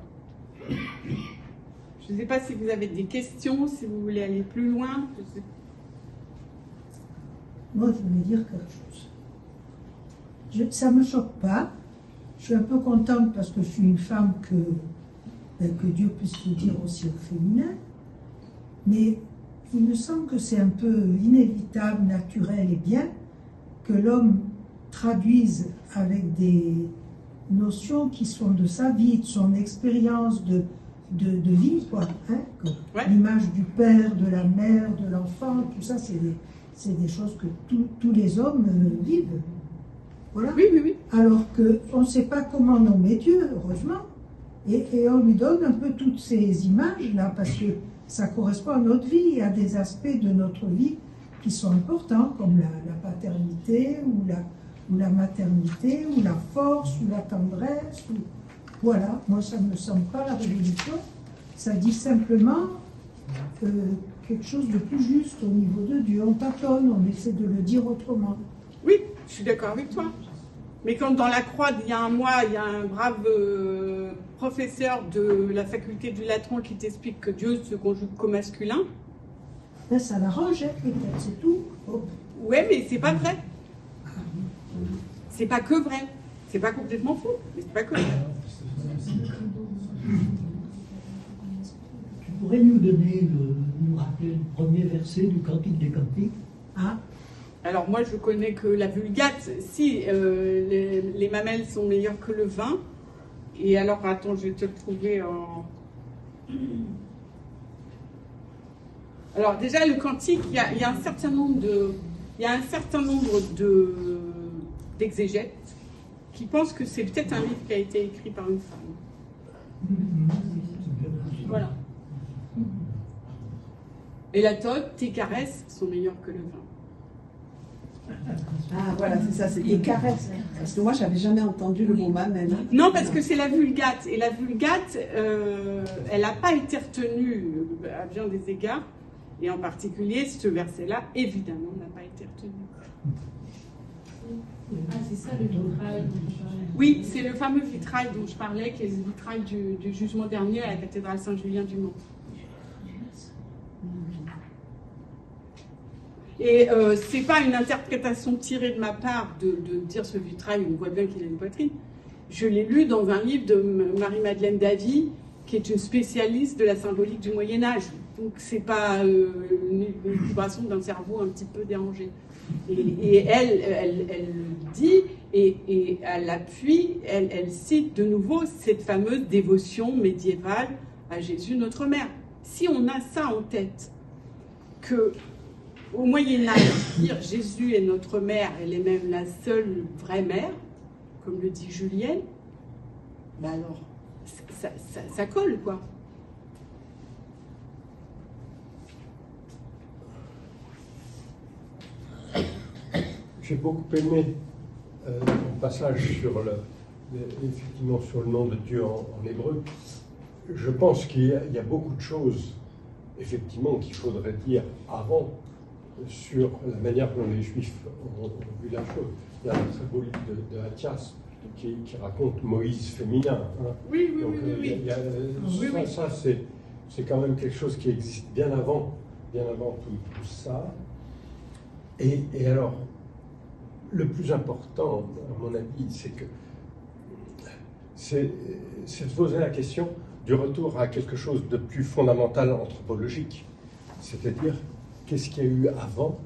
Je ne sais pas si vous avez des questions, si vous voulez aller plus loin. Moi, je voulais dire quelque chose. Ça ne me choque pas. Je suis un peu contente parce que je suis une femme que Dieu puisse le dire aussi au féminin. Mais il me semble que c'est un peu inévitable, naturel et bien que l'homme traduise avec des notions qui sont de sa vie, de son expérience de vie, quoi. Hein, ouais. L'image du père, de la mère, de l'enfant, tout ça, c'est des choses que tous les hommes vivent. Voilà. Oui, oui, oui. Alors qu'on ne sait pas comment nommer Dieu, heureusement. Et on lui donne un peu toutes ces images-là, parce que ça correspond à notre vie, à des aspects de notre vie qui sont importants, comme la paternité, ou la maternité, ou la force, ou la tendresse. Voilà, moi ça ne me semble pas la révélation. Ça dit simplement quelque chose de plus juste au niveau de Dieu. On tâtonne, on essaie de le dire autrement. Oui, je suis d'accord avec toi. Mais quand dans la croix, il y a un mois, il y a un brave professeur de la faculté du Latran qui t'explique que Dieu se conjugue qu'au masculin. Ben, ça l'arrange, peut-être, c'est tout. Oh. Ouais, mais c'est pas vrai. C'est pas que vrai. C'est pas complètement faux, mais c'est pas que vrai. Tu pourrais nous rappeler le premier verset du Cantique des Cantiques? Ah. Alors moi je connais que la Vulgate, si les mamelles sont meilleures que le vin. Et alors attends, je vais te le trouver en... Alors déjà le Cantique, il y a un certain nombre d'exégètes qui pensent que c'est peut-être un livre qui a été écrit par une femme. Voilà. Et la Tote, tes caresses sont meilleures que le vin. Ah voilà, c'est ça, c'est des caresses. Parce que moi, j'avais jamais entendu le mot mamelle. Non, parce que c'est la Vulgate. Et la Vulgate, elle n'a pas été retenue à bien des égards. Et en particulier, ce verset-là, évidemment, n'a pas été retenu. Ah, c'est ça le vitrail dont je parlais. Oui, c'est le fameux vitrail dont je parlais, qui est le vitrail du jugement dernier à la cathédrale Saint-Julien-du-Mont. Et c'est pas une interprétation tirée de ma part de dire ce vitrail, on voit bien qu'il a une poitrine. Je l'ai lu dans un livre de Marie-Madeleine Davy, qui est une spécialiste de la symbolique du Moyen-Âge. Donc c'est pas une vibration d'un cerveau un petit peu dérangé. Et elle dit, et elle appuie, elle cite de nouveau cette fameuse dévotion médiévale à Jésus notre Mère. Si on a ça en tête, que au Moyen-Âge, dire Jésus est notre mère, elle est même la seule vraie mère, comme le dit Julienne, ben alors, ça colle, quoi. J'ai beaucoup aimé ton passage sur effectivement sur le nom de Dieu en hébreu. Je pense qu'il y a beaucoup de choses, effectivement, qu'il faudrait dire avant sur la manière dont les Juifs ont vu la chose. Il y a un très beau livre de Athias qui raconte Moïse féminin. Hein. Oui, oui, donc, oui. Ça c'est quand même quelque chose qui existe bien avant tout ça. Et alors, le plus important, à mon avis, c'est de poser la question du retour à quelque chose de plus fondamental anthropologique. C'est-à-dire, qu'est-ce qu'il y a eu avant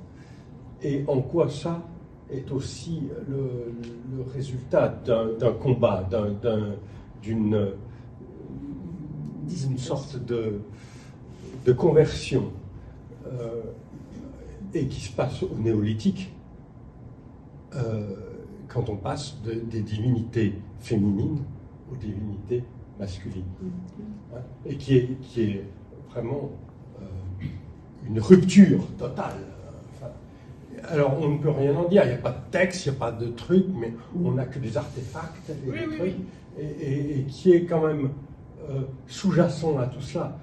et en quoi ça est aussi le résultat d'un combat, d'une sorte de conversion et qui se passe au néolithique quand on passe des divinités féminines aux divinités masculines. Et qui est vraiment une rupture totale. Enfin, alors on ne peut rien en dire, il n'y a pas de texte, il n'y a pas de truc, mais on n'a que des artefacts et des trucs, et qui est quand même sous-jacent à tout cela,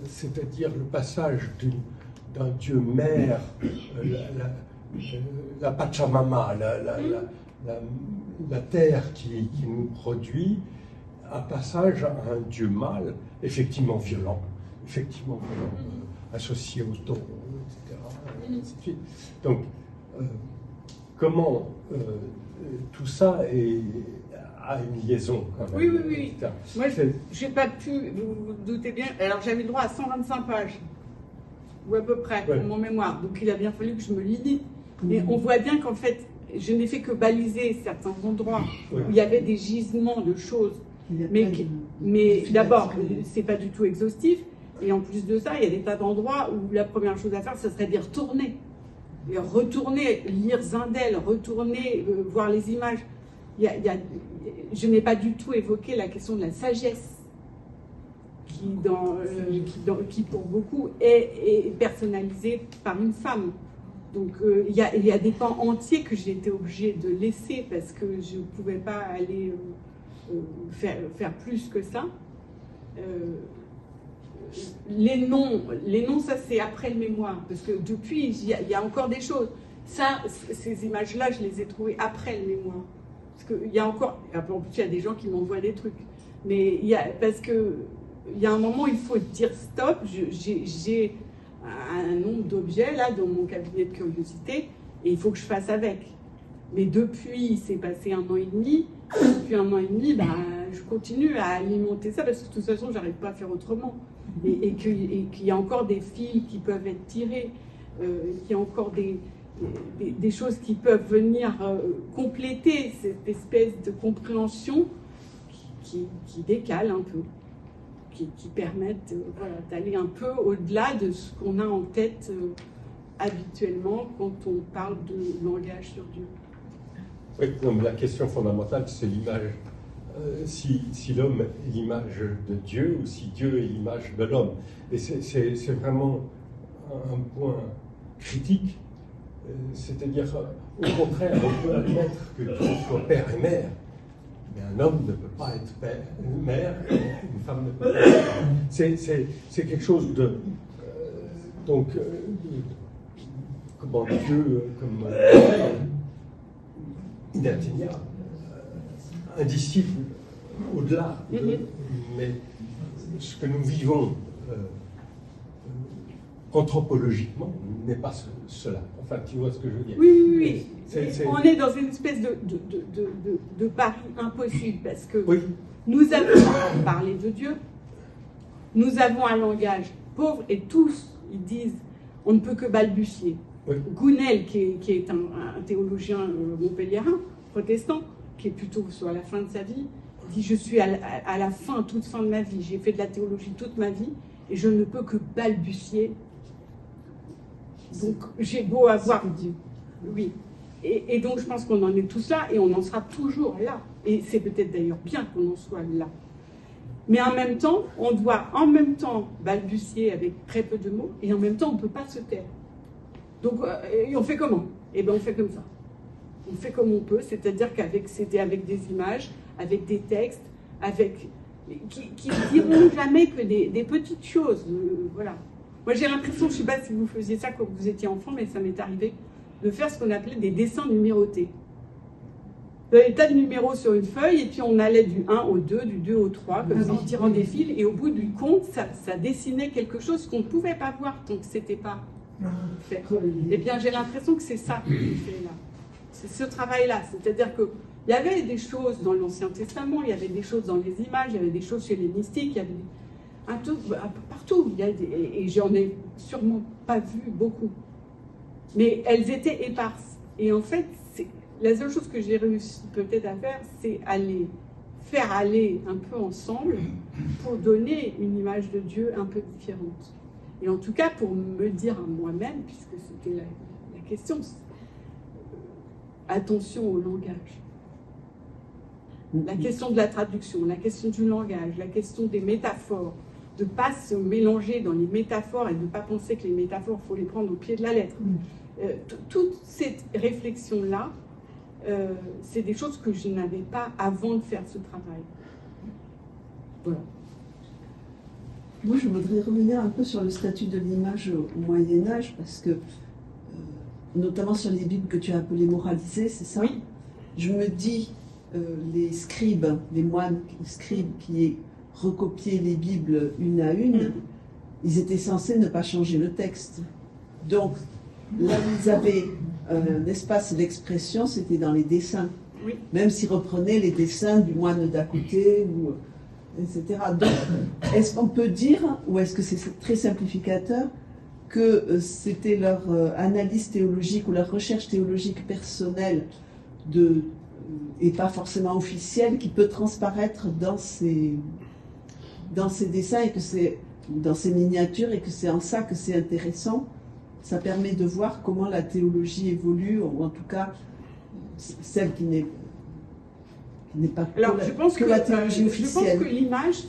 c'est-à-dire le passage d'un dieu mère, la Pachamama, la terre qui nous produit, un passage à un dieu mâle, effectivement violent, associé au taureau, etc. Et ainsi de suite. Donc, comment tout ça a une liaison quand même. Oui. Moi, je n'ai pas pu, vous vous doutez bien, alors j'avais le droit à 125 pages, ou à peu près, pour mon mémoire. Donc il a bien fallu que je me lis. Mais on voit bien qu'en fait, je n'ai fait que baliser certains endroits où il y avait des gisements de choses. Mais d'abord, c'est pas du tout exhaustif. Et en plus de ça, il y a des tas d'endroits où la première chose à faire, ce serait d'y retourner. Et retourner, lire Zindel, retourner, voir les images. Je n'ai pas du tout évoqué la question de la sagesse, qui pour beaucoup est personnalisée par une femme. Donc il y a des pans entiers que j'ai été obligée de laisser parce que je ne pouvais pas aller faire plus que ça. Les noms, ça c'est après le mémoire, parce que depuis, il y a encore des choses. Ça, ces images-là, je les ai trouvées après le mémoire. Parce qu'il y a encore, en plus il y a des gens qui m'envoient des trucs, mais parce qu'il y a un moment où il faut dire stop. J'ai un nombre d'objets là dans mon cabinet de curiosité et il faut que je fasse avec. Mais depuis, il s'est passé 1 an et demi. Depuis 1 an et demi, je continue à alimenter ça parce que de toute façon, j'arrive pas à faire autrement. Et qu'il y a encore des fils qui peuvent être tirés, qu'il y a encore des choses qui peuvent venir compléter cette espèce de compréhension qui décale un peu, qui permettent d'aller un peu au-delà de ce qu'on a en tête habituellement quand on parle de langage sur Dieu. Oui, non, mais la question fondamentale, c'est l'image. Si l'homme est l'image de Dieu ou si Dieu est l'image de l'homme. Et c'est vraiment un point critique. C'est-à-dire, au contraire, on peut admettre que Dieu soit père et mère, mais un homme ne peut pas être père, mère, une femme ne peut pas être mère. C'est quelque chose de... comment Dieu, comme inatteignable, indicible, au-delà mais ce que nous vivons anthropologiquement n'est pas cela. Enfin, tu vois ce que je veux dire. Oui. On est dans une espèce de pari impossible parce que nous avons parlé de Dieu, nous avons un langage pauvre et tous, ils disent, on ne peut que balbutier. Gounel, qui est un théologien montpelliérain, protestant, qui est plutôt sur la fin de sa vie, dit « Je suis à la fin, toute fin de ma vie, j'ai fait de la théologie toute ma vie, et je ne peux que balbutier. » Donc j'ai beau avoir... Oui. Et donc je pense qu'on en est tous là, et on en sera toujours là. Et c'est peut-être d'ailleurs bien qu'on en soit là. Mais en même temps, on doit en même temps balbutier avec très peu de mots, et en même temps on ne peut pas se taire. Donc on fait comment? Eh bien on fait comme ça. On fait comme on peut, c'est-à-dire c'était avec des images, avec des textes, qui ne diront jamais que des petites choses. Voilà. Moi j'ai l'impression, je ne sais pas si vous faisiez ça quand vous étiez enfant, mais ça m'est arrivé, de faire ce qu'on appelait des dessins numérotés. Il y avait des tas de numéros sur une feuille, et puis on allait du 1 au 2, du 2 au 3, comme ça, en tirant des fils, et au bout du compte, ça dessinait quelque chose qu'on ne pouvait pas voir tant que ce n'était pas fait. Eh bien, j'ai l'impression que c'est ça qui fait là. C'est ce travail-là. C'est-à-dire qu'il y avait des choses dans l'Ancien Testament, il y avait des choses dans les images, il y avait des choses chez les mystiques, il y avait un peu partout. Et j'en ai sûrement pas vu beaucoup. Mais elles étaient éparses. Et en fait, la seule chose que j'ai réussi peut-être à faire, c'est faire aller un peu ensemble pour donner une image de Dieu un peu différente. Et en tout cas, pour me dire à moi-même, puisque c'était la question, attention au langage. La question de la traduction, la question du langage, la question des métaphores, de ne pas se mélanger dans les métaphores et de ne pas penser que les métaphores, il faut les prendre au pied de la lettre. Toute cette réflexion-là, c'est des choses que je n'avais pas avant de faire ce travail. Voilà. Moi, je voudrais revenir un peu sur le statut de l'image au Moyen-Âge, parce que, notamment sur les Bibles que tu as appelées moralisées, c'est ça? Oui. Je me dis, les scribes, les moines scribes qui recopiaient les Bibles une à une, ils étaient censés ne pas changer le texte. Donc, là où ils avaient un espace d'expression, c'était dans les dessins. Oui. Même s'ils reprenaient les dessins du moine d'à côté, ou, etc. Donc, est-ce qu'on peut dire, ou est-ce que c'est très simplificateur, que c'était leur analyse théologique ou leur recherche théologique personnelle et pas forcément officielle qui peut transparaître dans ces dessins et que c'est dans ces miniatures, et que c'est en ça que c'est intéressant. Ça permet de voir comment la théologie évolue, ou en tout cas celle qui n'est pas que la théologie officielle. Je pense que l'image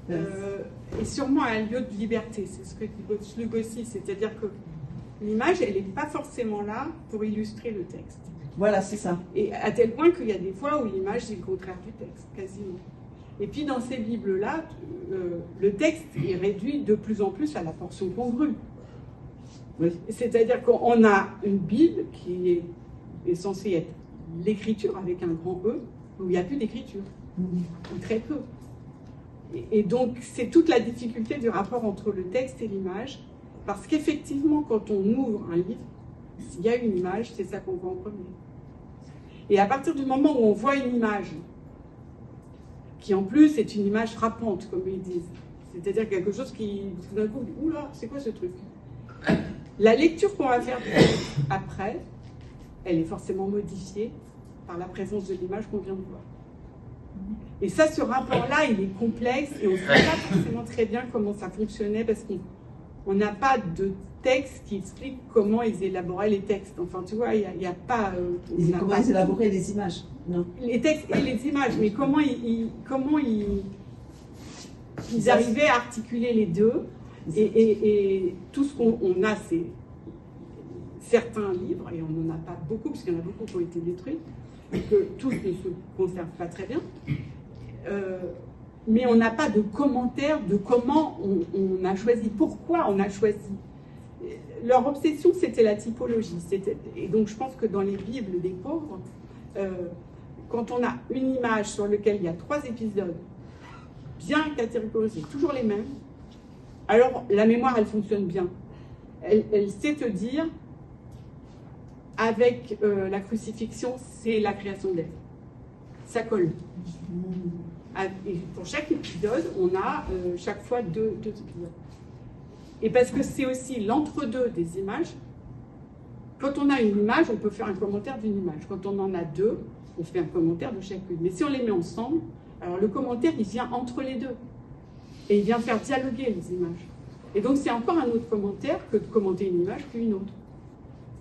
est sûrement un lieu de liberté. C'est ce que dit Slug aussi, c'est-à-dire que l'image, elle n'est pas forcément là pour illustrer le texte. Voilà, c'est ça. Et à tel point qu'il y a des fois où l'image, c'est le contraire du texte, quasiment. Et puis dans ces Bibles-là, le texte est réduit de plus en plus à la portion congrue. Oui. C'est-à-dire qu'on a une Bible qui est censée être l'écriture avec un grand E, où il n'y a plus d'écriture, ou très peu. Et donc, c'est toute la difficulté du rapport entre le texte et l'image, parce qu'effectivement, quand on ouvre un livre, s'il y a une image, c'est ça qu'on voit en premier. Et à partir du moment où on voit une image, qui en plus est une image frappante, comme ils disent, c'est-à-dire quelque chose qui, tout d'un coup, dit « Oula, c'est quoi ce truc ?» La lecture qu'on va faire après, elle est forcément modifiée par la présence de l'image qu'on vient de voir. Et ça, ce rapport-là, il est complexe et on ne sait pas forcément très bien comment ça fonctionnait parce qu'on n'a pas de texte qui explique comment ils élaboraient les textes. Enfin, tu vois, il n'y a pas... comment ils élaboraient les images, non? Les textes et les images, mais comment ils arrivaient à articuler les deux. Et tout ce qu'on a, c'est certains livres, et on n'en a pas beaucoup, parce qu'il y en a beaucoup qui ont été détruits, que tous ne se conservent pas très bien, mais on n'a pas de commentaire de comment on a choisi, pourquoi on a choisi. Leur obsession, c'était la typologie. Et donc je pense que dans les Bibles des pauvres, quand on a une image sur laquelle il y a 3 épisodes, bien catégorisés, toujours les mêmes, alors la mémoire, elle fonctionne bien. Elle sait te dire, avec la crucifixion, c'est la création d'Ève. Ça colle. Et pour chaque épisode, on a chaque fois deux épisodes. Et parce que c'est aussi l'entre-deux des images. Quand on a une image, on peut faire un commentaire d'une image. Quand on en a 2, on fait un commentaire de chacune. Mais si on les met ensemble, alors le commentaire, il vient entre les deux. Et il vient faire dialoguer les images. Et donc, c'est encore un autre commentaire que de commenter une image qu'une autre.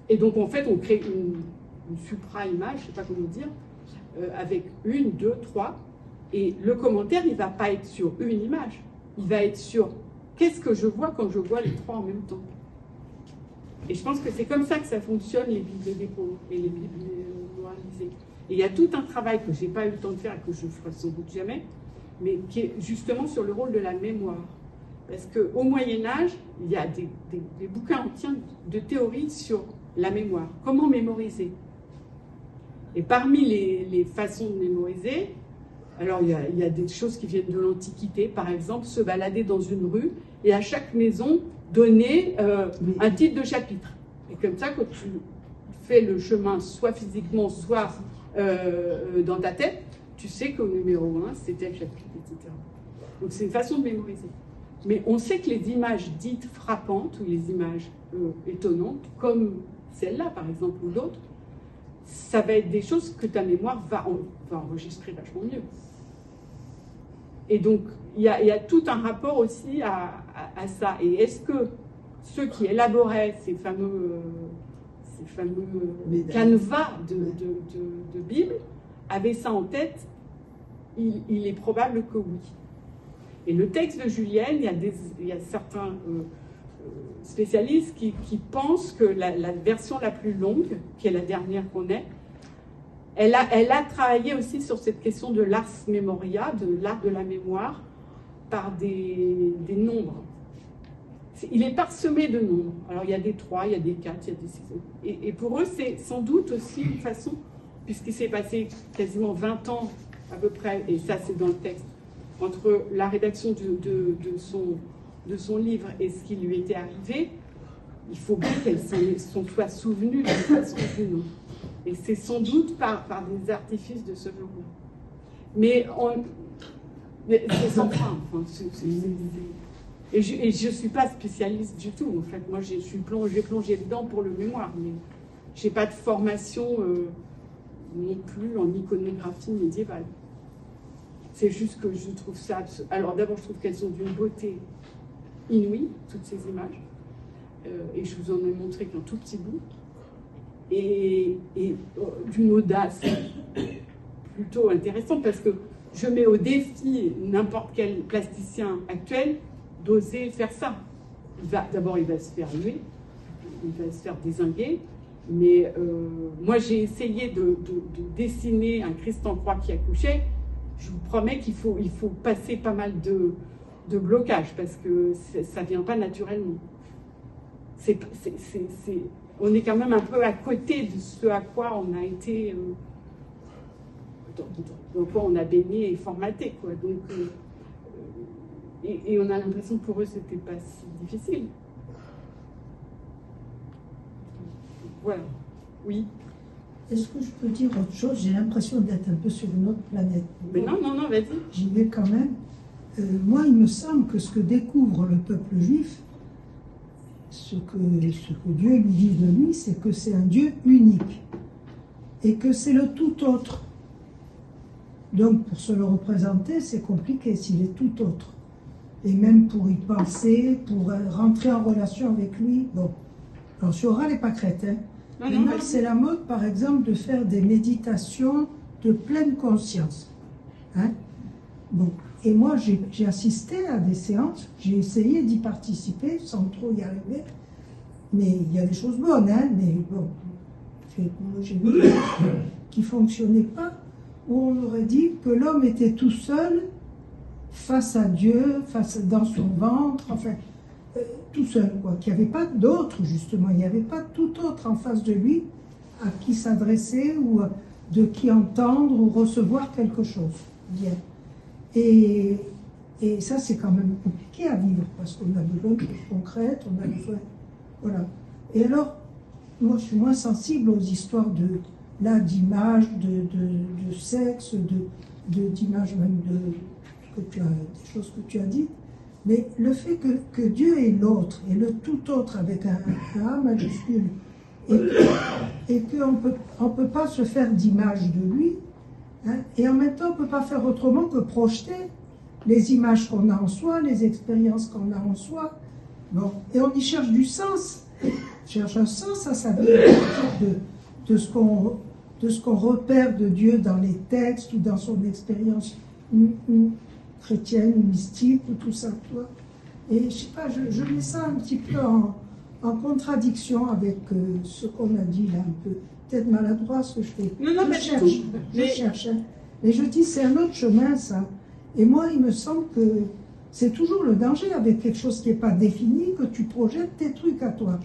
Et donc, en fait, on crée une supra-image, je ne sais pas comment dire, avec 1, 2, 3. Et le commentaire, il ne va pas être sur une image. Il va être sur qu'est-ce que je vois quand je vois les 3 en même temps. Et je pense que c'est comme ça que ça fonctionne, les Bibles des pauvres et les Bibles moralisées. Et il y a tout un travail que je n'ai pas eu le temps de faire et que je ne ferai sans doute jamais, mais qui est justement sur le rôle de la mémoire. Parce qu'au Moyen-Âge, il y a des bouquins entiers de théories sur la mémoire. Comment mémoriser? Et parmi les façons de mémoriser, Alors, il y a des choses qui viennent de l'Antiquité, par exemple, se balader dans une rue et à chaque maison donner un titre de chapitre. Et comme ça, quand tu fais le chemin, soit physiquement, soit dans ta tête, tu sais qu'au numéro 1, c'est tel chapitre, etc. Donc, c'est une façon de mémoriser. Mais on sait que les images dites frappantes, ou les images étonnantes, comme celle-là, par exemple, ou d'autres, ça va être des choses que ta mémoire va enregistrer vachement mieux. Et donc, il y a tout un rapport aussi à ça. Et est-ce que ceux qui élaboraient ces fameux canevas de Bible avaient ça en tête? Il est probable que oui. Et le texte de Julienne, il y a certains spécialistes qui pensent que la version la plus longue, qui est la dernière qu'on ait, elle a travaillé aussi sur cette question de l'ars memoria, de l'art de la mémoire, par des nombres. Il est parsemé de nombres. Alors il y a des 3, il y a des 4, il y a des 6. Et pour eux, c'est sans doute aussi une façon, puisqu'il s'est passé quasiment 20 ans à peu près, et ça c'est dans le texte, entre la rédaction de son livre et ce qui lui était arrivé, il faut bien qu'elle s'en soit souvenue d'une façon ou d'une autre. Et c'est sans doute par des artifices de ce genre-là. Mais c'est sans fin. Enfin, et je ne suis pas spécialiste du tout. En fait, moi, j'ai plongé dedans pour le mémoire, mais je n'ai pas de formation non plus en iconographie médiévale. C'est juste que je trouve ça... Alors d'abord, je trouve qu'elles sont d'une beauté inouïe, toutes ces images. Et je vous en ai montré qu'un tout petit bout. Et d'une audace plutôt intéressante, parce que je mets au défi n'importe quel plasticien actuel d'oser faire ça. D'abord, il va se faire huer, il va se faire dézinguer, mais moi j'ai essayé de dessiner un Christ en croix qui accouchait. Je vous promets qu'il faut passer pas mal de blocages, parce que ça ne vient pas naturellement. On est quand même un peu à côté de ce à quoi on a été, dans quoi on a baigné et formaté, quoi. Donc, et on a l'impression que pour eux, c'était pas si difficile. Voilà. Oui. Est-ce que je peux dire autre chose? J'ai l'impression d'être un peu sur une autre planète. Mais non, vas-y. J'y vais quand même. Moi, il me semble que ce que découvre le peuple juif, ce que Dieu lui dit de lui, c'est que c'est un Dieu unique et que c'est le tout autre. Donc, pour se le représenter, c'est compliqué s'il est tout autre. Et même pour y penser, pour rentrer en relation avec lui. Bon, alors sur Oral et Pâquerette, hein. Maintenant, c'est la mode, par exemple, de faire des méditations de pleine conscience. Hein? Bon. Et moi, j'ai assisté à des séances, j'ai essayé d'y participer sans trop y arriver. Mais il y a des choses bonnes, hein, mais bon, j'ai vu qui ne fonctionnaient pas, où on aurait dit que l'homme était tout seul face à Dieu, dans son ventre, enfin, tout seul, quoi, qu'il n'y avait pas d'autre, justement, il n'y avait pas tout autre en face de lui à qui s'adresser ou de qui entendre ou recevoir quelque chose. Bien. Et ça, c'est quand même compliqué à vivre, parce qu'on a besoin de choses concrètes, on a besoin... Voilà. Et alors, moi, je suis moins sensible aux histoires d'images, de sexe, d'images même des choses que tu as dites. Mais le fait que Dieu est l'autre, et le tout autre avec un A majuscule, et qu'on ne peut pas se faire d'image de lui, hein, et en même temps, on ne peut pas faire autrement que projeter les images qu'on a en soi, les expériences qu'on a en soi. Bon. Et on y cherche du sens. On cherche un sens à sa vie, de ce qu'on repère de Dieu dans les textes ou dans son expérience chrétienne ou mystique ou tout ça. Tu vois. Et je sais pas, je mets ça un petit peu en contradiction avec ce qu'on a dit là, un peu peut-être maladroit ce que je fais. Non, je cherche. Hein. Mais je dis, c'est un autre chemin, ça. Et moi, il me semble que c'est toujours le danger avec quelque chose qui n'est pas défini, que tu projettes tes trucs à toi.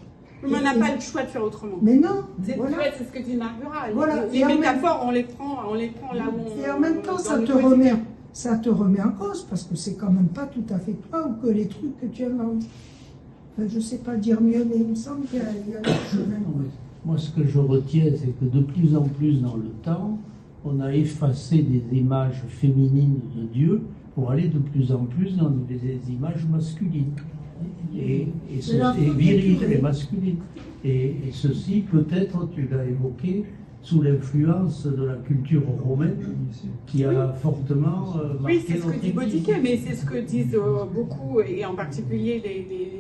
Mais on n'a pas le choix de faire autrement. Mais non, C'est voilà. c'est ce que dit Marguerite. Voilà. Les Et en même- métaphores, on les prend là où on... Et en même temps, dans ça le te quotidien. remet en cause, parce que c'est quand même pas tout à fait toi ou que les trucs que tu inventes. Enfin, je sais pas dire mieux, mais il me semble qu'il y a un chemin. Non, mais moi, ce que je retiens, c'est que de plus en plus dans le temps, on a effacé des images féminines de Dieu pour aller de plus en plus dans des images masculines. Et viriles et masculines. Et ceci, peut-être, tu l'as évoqué, sous l'influence de la culture romaine, qui a fortement marqué Oui, c'est ce que notre dit Église. Baudiquet, mais c'est ce que disent beaucoup, et en particulier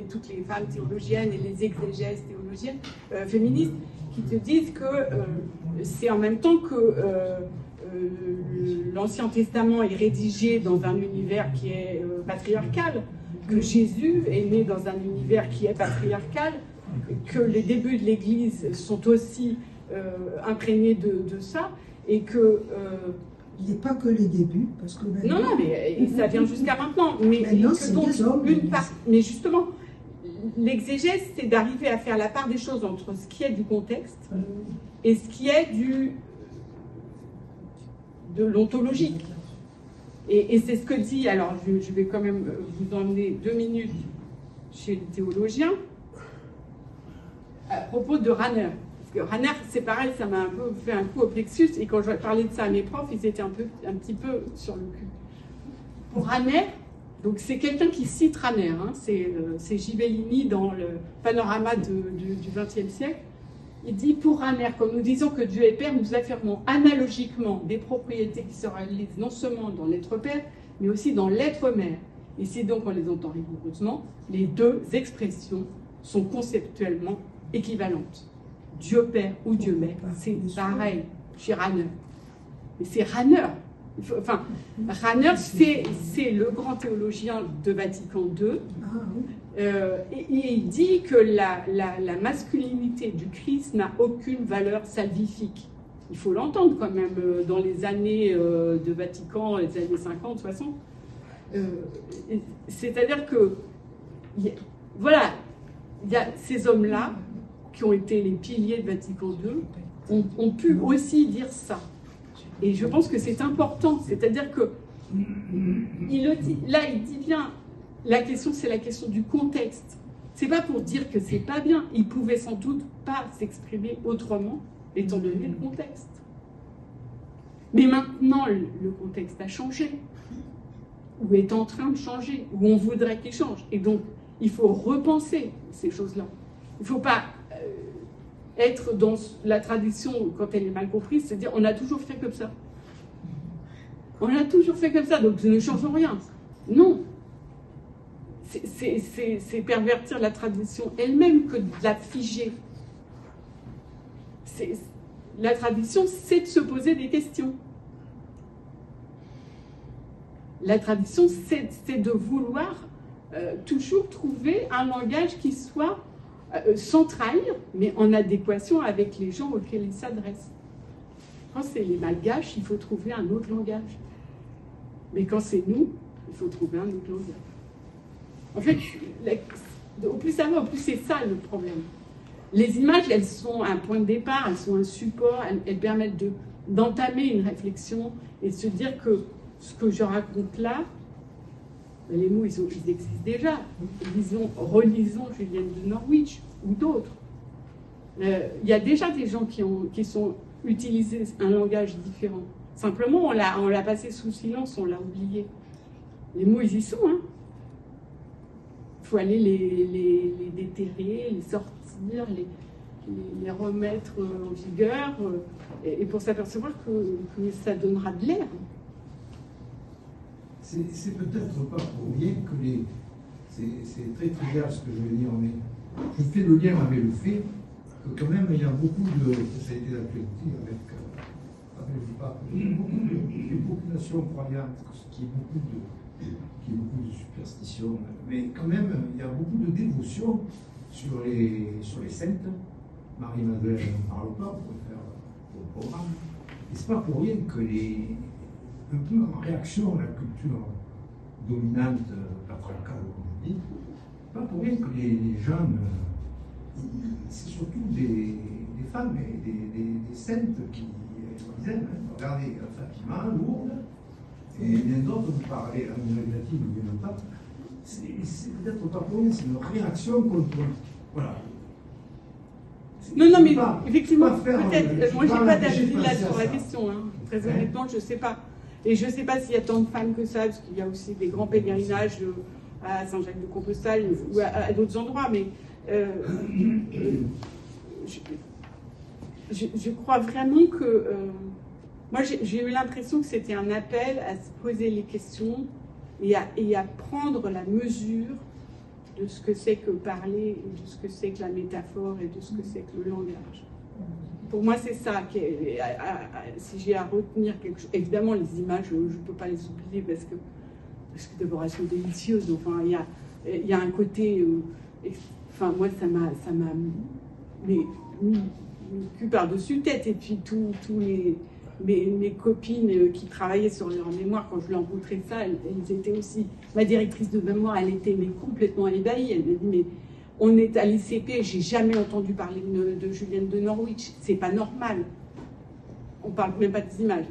toutes les femmes théologiennes et les exégèses théologiennes féministes, qui te disent que c'est en même temps que l'Ancien Testament est rédigé dans un univers qui est patriarcal, que Jésus est né dans un univers qui est patriarcal, que les débuts de l'Église sont aussi imprégnés de ça, et que... Il n'est pas que les débuts, parce que maintenant, non, mais ça vient jusqu'à maintenant. Mais Maintenant, que c'est donc, des hommes, mais justement, l'exégèse, c'est d'arriver à faire la part des choses entre ce qui est du contexte et ce qui est de l'ontologique. Et c'est ce que dit, alors je vais quand même vous emmener 2 minutes chez le théologien, à propos de Rahner. Parce que Rahner, c'est pareil, ça m'a un peu fait un coup au plexus, et quand je parlais de ça à mes profs, ils étaient un petit peu sur le cul. Pour Rahner, donc c'est quelqu'un qui cite Rahner, hein, c'est Gibellini dans le panorama du XXe siècle. Il dit, pour Rahner, comme nous disons que Dieu est Père, nous affirmons analogiquement des propriétés qui se réalisent non seulement dans l'être Père, mais aussi dans l'être Mère. Et c'est donc, on les entend rigoureusement, les deux expressions sont conceptuellement équivalentes. Dieu Père ou Dieu Mère, c'est pareil chez Rahner. Mais c'est Rahner. Enfin, Rahner, c'est le grand théologien de Vatican II. Et il dit que la masculinité du Christ n'a aucune valeur salvifique. Il faut l'entendre quand même dans les années de Vatican, les années 50, 60. C'est-à-dire que, voilà, il y a ces hommes-là qui ont été les piliers de Vatican II, ont pu aussi dire ça. Et je pense que c'est important. C'est-à-dire que, il dit bien, la question, c'est la question du contexte. C'est pas pour dire que c'est pas bien. Il pouvait sans doute pas s'exprimer autrement, étant donné le contexte. Mais maintenant, le contexte a changé, ou est en train de changer, ou on voudrait qu'il change. Et donc, il faut repenser ces choses-là. Il ne faut pas être dans la tradition, quand elle est mal comprise, c'est-à-dire on a toujours fait comme ça. On a toujours fait comme ça, donc ne changeons rien. Non. C'est pervertir la tradition elle-même que de la figer. La tradition, c'est de se poser des questions. La tradition, c'est de vouloir toujours trouver un langage qui soit sans trahir, mais en adéquation avec les gens auxquels il s'adresse. Quand c'est les malgaches, il faut trouver un autre langage. Mais quand c'est nous, il faut trouver un autre langage. En fait, au plus ça va, au plus c'est ça le problème. Les images, elles sont un point de départ, elles sont un support, elles permettent d'entamer une réflexion et de se dire que ce que je raconte là, les mots, ils existent déjà. Relisons Julienne de Norwich ou d'autres. Il y a déjà des gens qui sont utilisé un langage différent. Simplement, on l'a passé sous silence, on l'a oublié. Les mots, ils y sont. Hein. Il faut aller les déterrer, les sortir, les remettre en vigueur, et pour s'apercevoir que ça donnera de l'air. C'est peut-être pas pour rien que c'est très trivial ce que je veux dire, mais je fais le lien avec le fait que quand même il y a beaucoup de, ça a été d'actualité avec le pape, une population croyante qui est beaucoup de superstition, mais quand même il y a beaucoup de dévotion sur les saintes. Marie-Madeleine n'en parle pas, on pourrait faire au programme. Et c'est pas pour rien que un peu en réaction à la culture dominante patriarcale aujourd'hui, pas pour rien que les jeunes c'est surtout des femmes et des saintes qu'ils aiment. Regardez Fatima, Lourdes, et bien d'autres, vous parlez à l'Amérique latine ou bien le pape. C'est peut-être pas pour rien, c'est une réaction contre. Voilà. Non, mais pas, effectivement, faire, peut-être. Moi, j'ai pas d'avis là penser à sur la ça. question. Hein. Très honnêtement, je sais pas. Et je sais pas s'il y a tant de femmes que ça, parce qu'il y a aussi des grands pèlerinages à Saint-Jacques-de-Compostelle ou à d'autres endroits. Mais je crois vraiment que. Moi, j'ai eu l'impression que c'était un appel à se poser les questions et à prendre la mesure de ce que c'est que parler, et de ce que c'est que la métaphore et de ce que c'est que le langage. Pour moi, c'est ça. Si j'ai à retenir quelque chose, évidemment, les images, je ne peux pas les oublier parce que d'abord, elles sont délicieuses. Enfin, il y a un côté. Enfin, moi, ça m'a mis le cul par-dessus tête. Et puis, tous mes copines qui travaillaient sur leur mémoire, quand je leur montrais ça, elles étaient aussi. Ma directrice de mémoire, elle était complètement ébahie. Elle m'a dit, mais on est à l'ICP, j'ai jamais entendu parler de Julienne de Norwich, c'est pas normal. On parle même pas des images.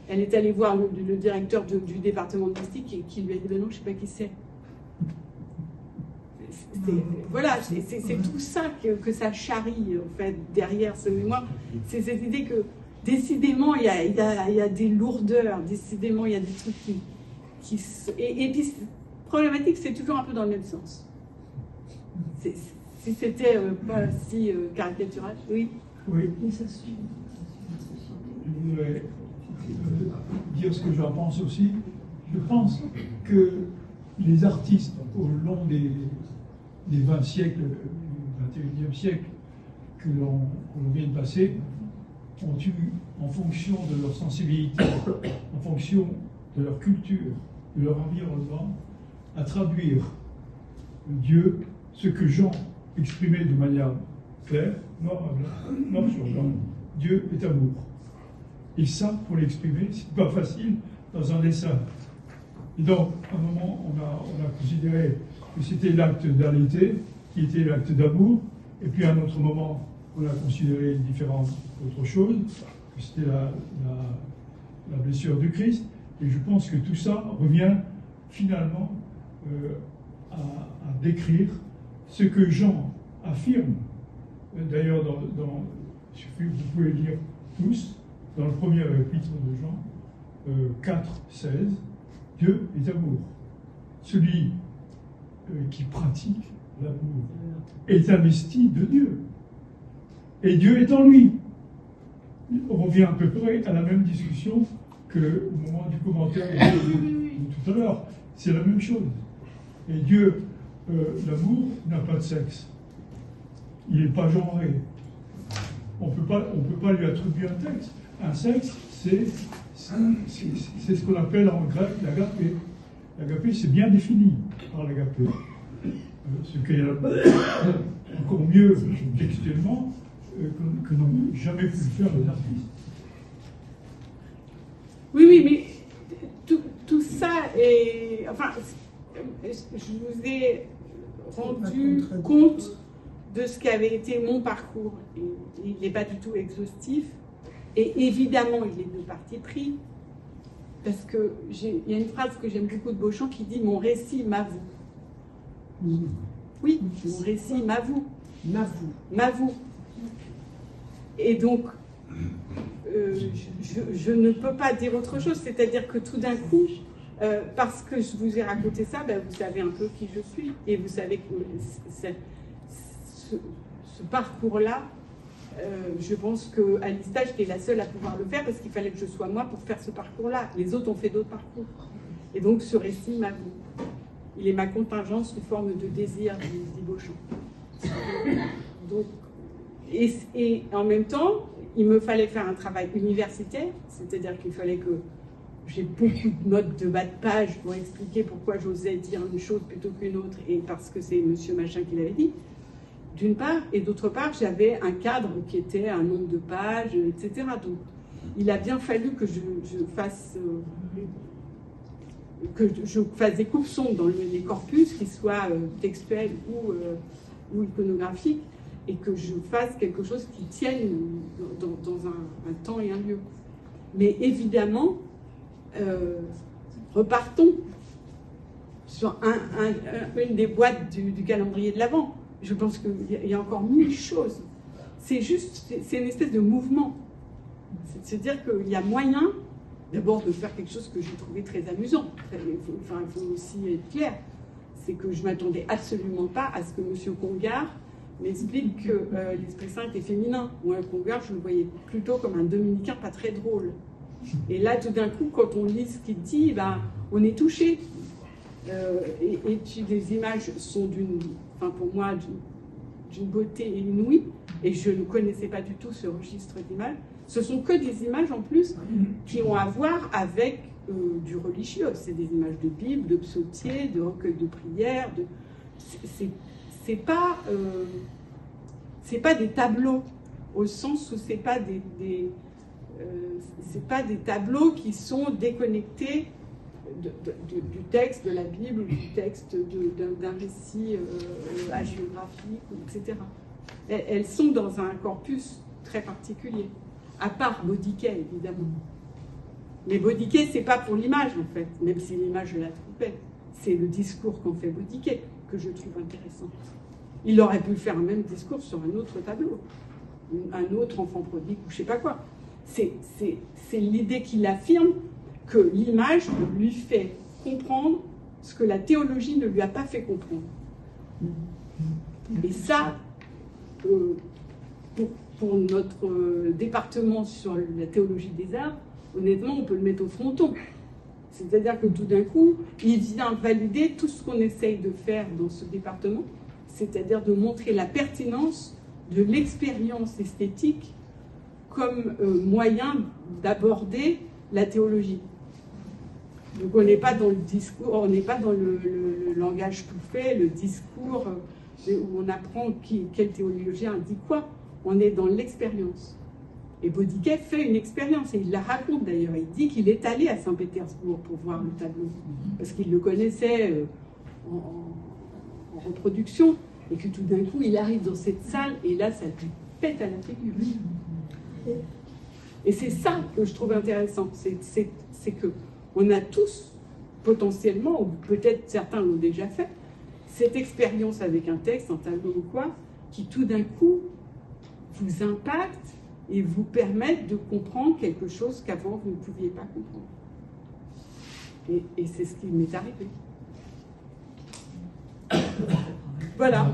Elle est allée voir le directeur du département de mystique et qui lui a dit, ben non, je sais pas qui c'est. Voilà, c'est tout ça que ça charrie, en fait, derrière ce mémoire. C'est cette idée que, décidément, il y a des lourdeurs, décidément, il y a des trucs qui et puis, problématique, c'est toujours un peu dans le même sens. Si c'était pas si caricatural, oui. Oui. Je voudrais dire ce que j'en pense aussi. Je pense que les artistes, au long des 20 siècles, du 21e siècle, que l'on vient de passer, ont eu, en fonction de leur sensibilité, en fonction de leur culture, de leur environnement, à traduire Dieu, ce que Jean exprimait de manière claire, noir sur blanc. Dieu est amour. Et ça, pour l'exprimer, c'est pas facile dans un dessin. Et donc, à un moment, on a considéré que c'était l'acte d'allaiter qui était l'acte d'amour, et puis à un autre moment, on a considéré différentes autres choses, que c'était la blessure du Christ. Et je pense que tout ça revient finalement à décrire ce que Jean affirme. D'ailleurs, vous pouvez lire tous, dans le premier épître de Jean, 4, 16, Dieu est amour. Celui qui pratique l'amour est investi de Dieu. Et Dieu est en lui. On revient à peu près à la même discussion que au moment du commentaire de tout à l'heure. C'est la même chose. Et Dieu, l'amour, n'a pas de sexe. Il n'est pas genré. On peut pas lui attribuer un sexe, c'est ce qu'on appelle en grec l'agapé. L'agapé, c'est bien défini par l'agapé. Ce qui est encore mieux textuellement que n'ont jamais pu le faire les artistes. Oui, mais tout ça est... Enfin, je vous ai rendu compte de ce qu'avait été mon parcours. Il n'est pas du tout exhaustif. Et évidemment, il est de parti pris. Parce qu'il y a une phrase que j'aime beaucoup de Beauchamp qui dit « Mon récit m'avoue ». Oui, mon récit m'avoue. M'avoue. Et donc, je ne peux pas dire autre chose. C'est-à-dire que tout d'un coup, parce que je vous ai raconté ça, ben, vous savez un peu qui je suis. Et vous savez que ce parcours-là, je pense qu'Alice Tage est la seule à pouvoir le faire parce qu'il fallait que je sois moi pour faire ce parcours-là. Les autres ont fait d'autres parcours. Et donc, ce récit m'avoue. Il est ma contingence sous forme de désir, dit Beauchamp. Donc, et en même temps, il me fallait faire un travail universitaire, c'est-à-dire qu'il fallait que j'ai beaucoup de notes de bas de page pour expliquer pourquoi j'osais dire une chose plutôt qu'une autre, et parce que c'est monsieur machin qui l'avait dit, d'une part, et d'autre part, j'avais un cadre qui était un nombre de pages, etc. Donc, il a bien fallu que je fasse des coupes sombres dans les corpus, qu'ils soient textuels ou iconographique, et que je fasse quelque chose qui tienne dans un temps et un lieu. Mais évidemment, repartons sur une des boîtes du calendrier de l'Avent. Je pense qu'il y a encore 1000 choses. C'est juste, c'est une espèce de mouvement. C'est de se dire qu'il y a moyen, d'abord, de faire quelque chose que j'ai trouvé très amusant. Il faut aussi être clair. C'est que je ne m'attendais absolument pas à ce que M. Congar m'explique que l'Esprit Saint était féminin. Moi, Congar, je le voyais plutôt comme un dominicain pas très drôle. Et là, tout d'un coup, quand on lit ce qu'il dit, on est touché. Et les images sont pour moi, d'une beauté inouïe. Et je ne connaissais pas du tout ce registre d'images. Ce sont que des images, en plus, qui ont à voir avec du religieux. C'est des images de Bible, de psautiers, de recueils de prières. C'est pas des tableaux, au sens où c'est pas des tableaux qui sont déconnectés du texte de la Bible, du texte d'un récit hagiographique, etc. Elles sont dans un corpus très particulier, à part Baudiquet, évidemment. Mais Baudiquet, c'est pas pour l'image, en fait, même si l'image, je la trouve belle. C'est le discours qu'en fait Baudiquet que je trouve intéressant. Il aurait pu faire un même discours sur un autre tableau, un autre enfant prodigue, ou je sais pas quoi. C'est l'idée qu'il affirme que l'image lui fait comprendre ce que la théologie ne lui a pas fait comprendre. Et ça, pour notre département sur la théologie des arts, honnêtement, on peut le mettre au fronton. C'est-à-dire que tout d'un coup, il vient valider tout ce qu'on essaye de faire dans ce département, c'est-à-dire de montrer la pertinence de l'expérience esthétique comme moyen d'aborder la théologie. Donc on n'est pas dans le discours, on n'est pas dans le langage tout fait, le discours où on apprend quel théologien dit quoi. On est dans l'expérience. Et Baudiquet fait une expérience, et il la raconte d'ailleurs. Il dit qu'il est allé à Saint-Pétersbourg pour voir le tableau, parce qu'il le connaissait en reproduction, et que tout d'un coup, il arrive dans cette salle, et là, ça lui pète à la figure. Et c'est ça que je trouve intéressant, c'est que on a tous, potentiellement, ou peut-être certains l'ont déjà fait, cette expérience avec un texte, un tableau ou quoi, qui tout d'un coup vous impacte et vous permettent de comprendre quelque chose qu'avant vous ne pouviez pas comprendre. Et c'est ce qui m'est arrivé. Voilà.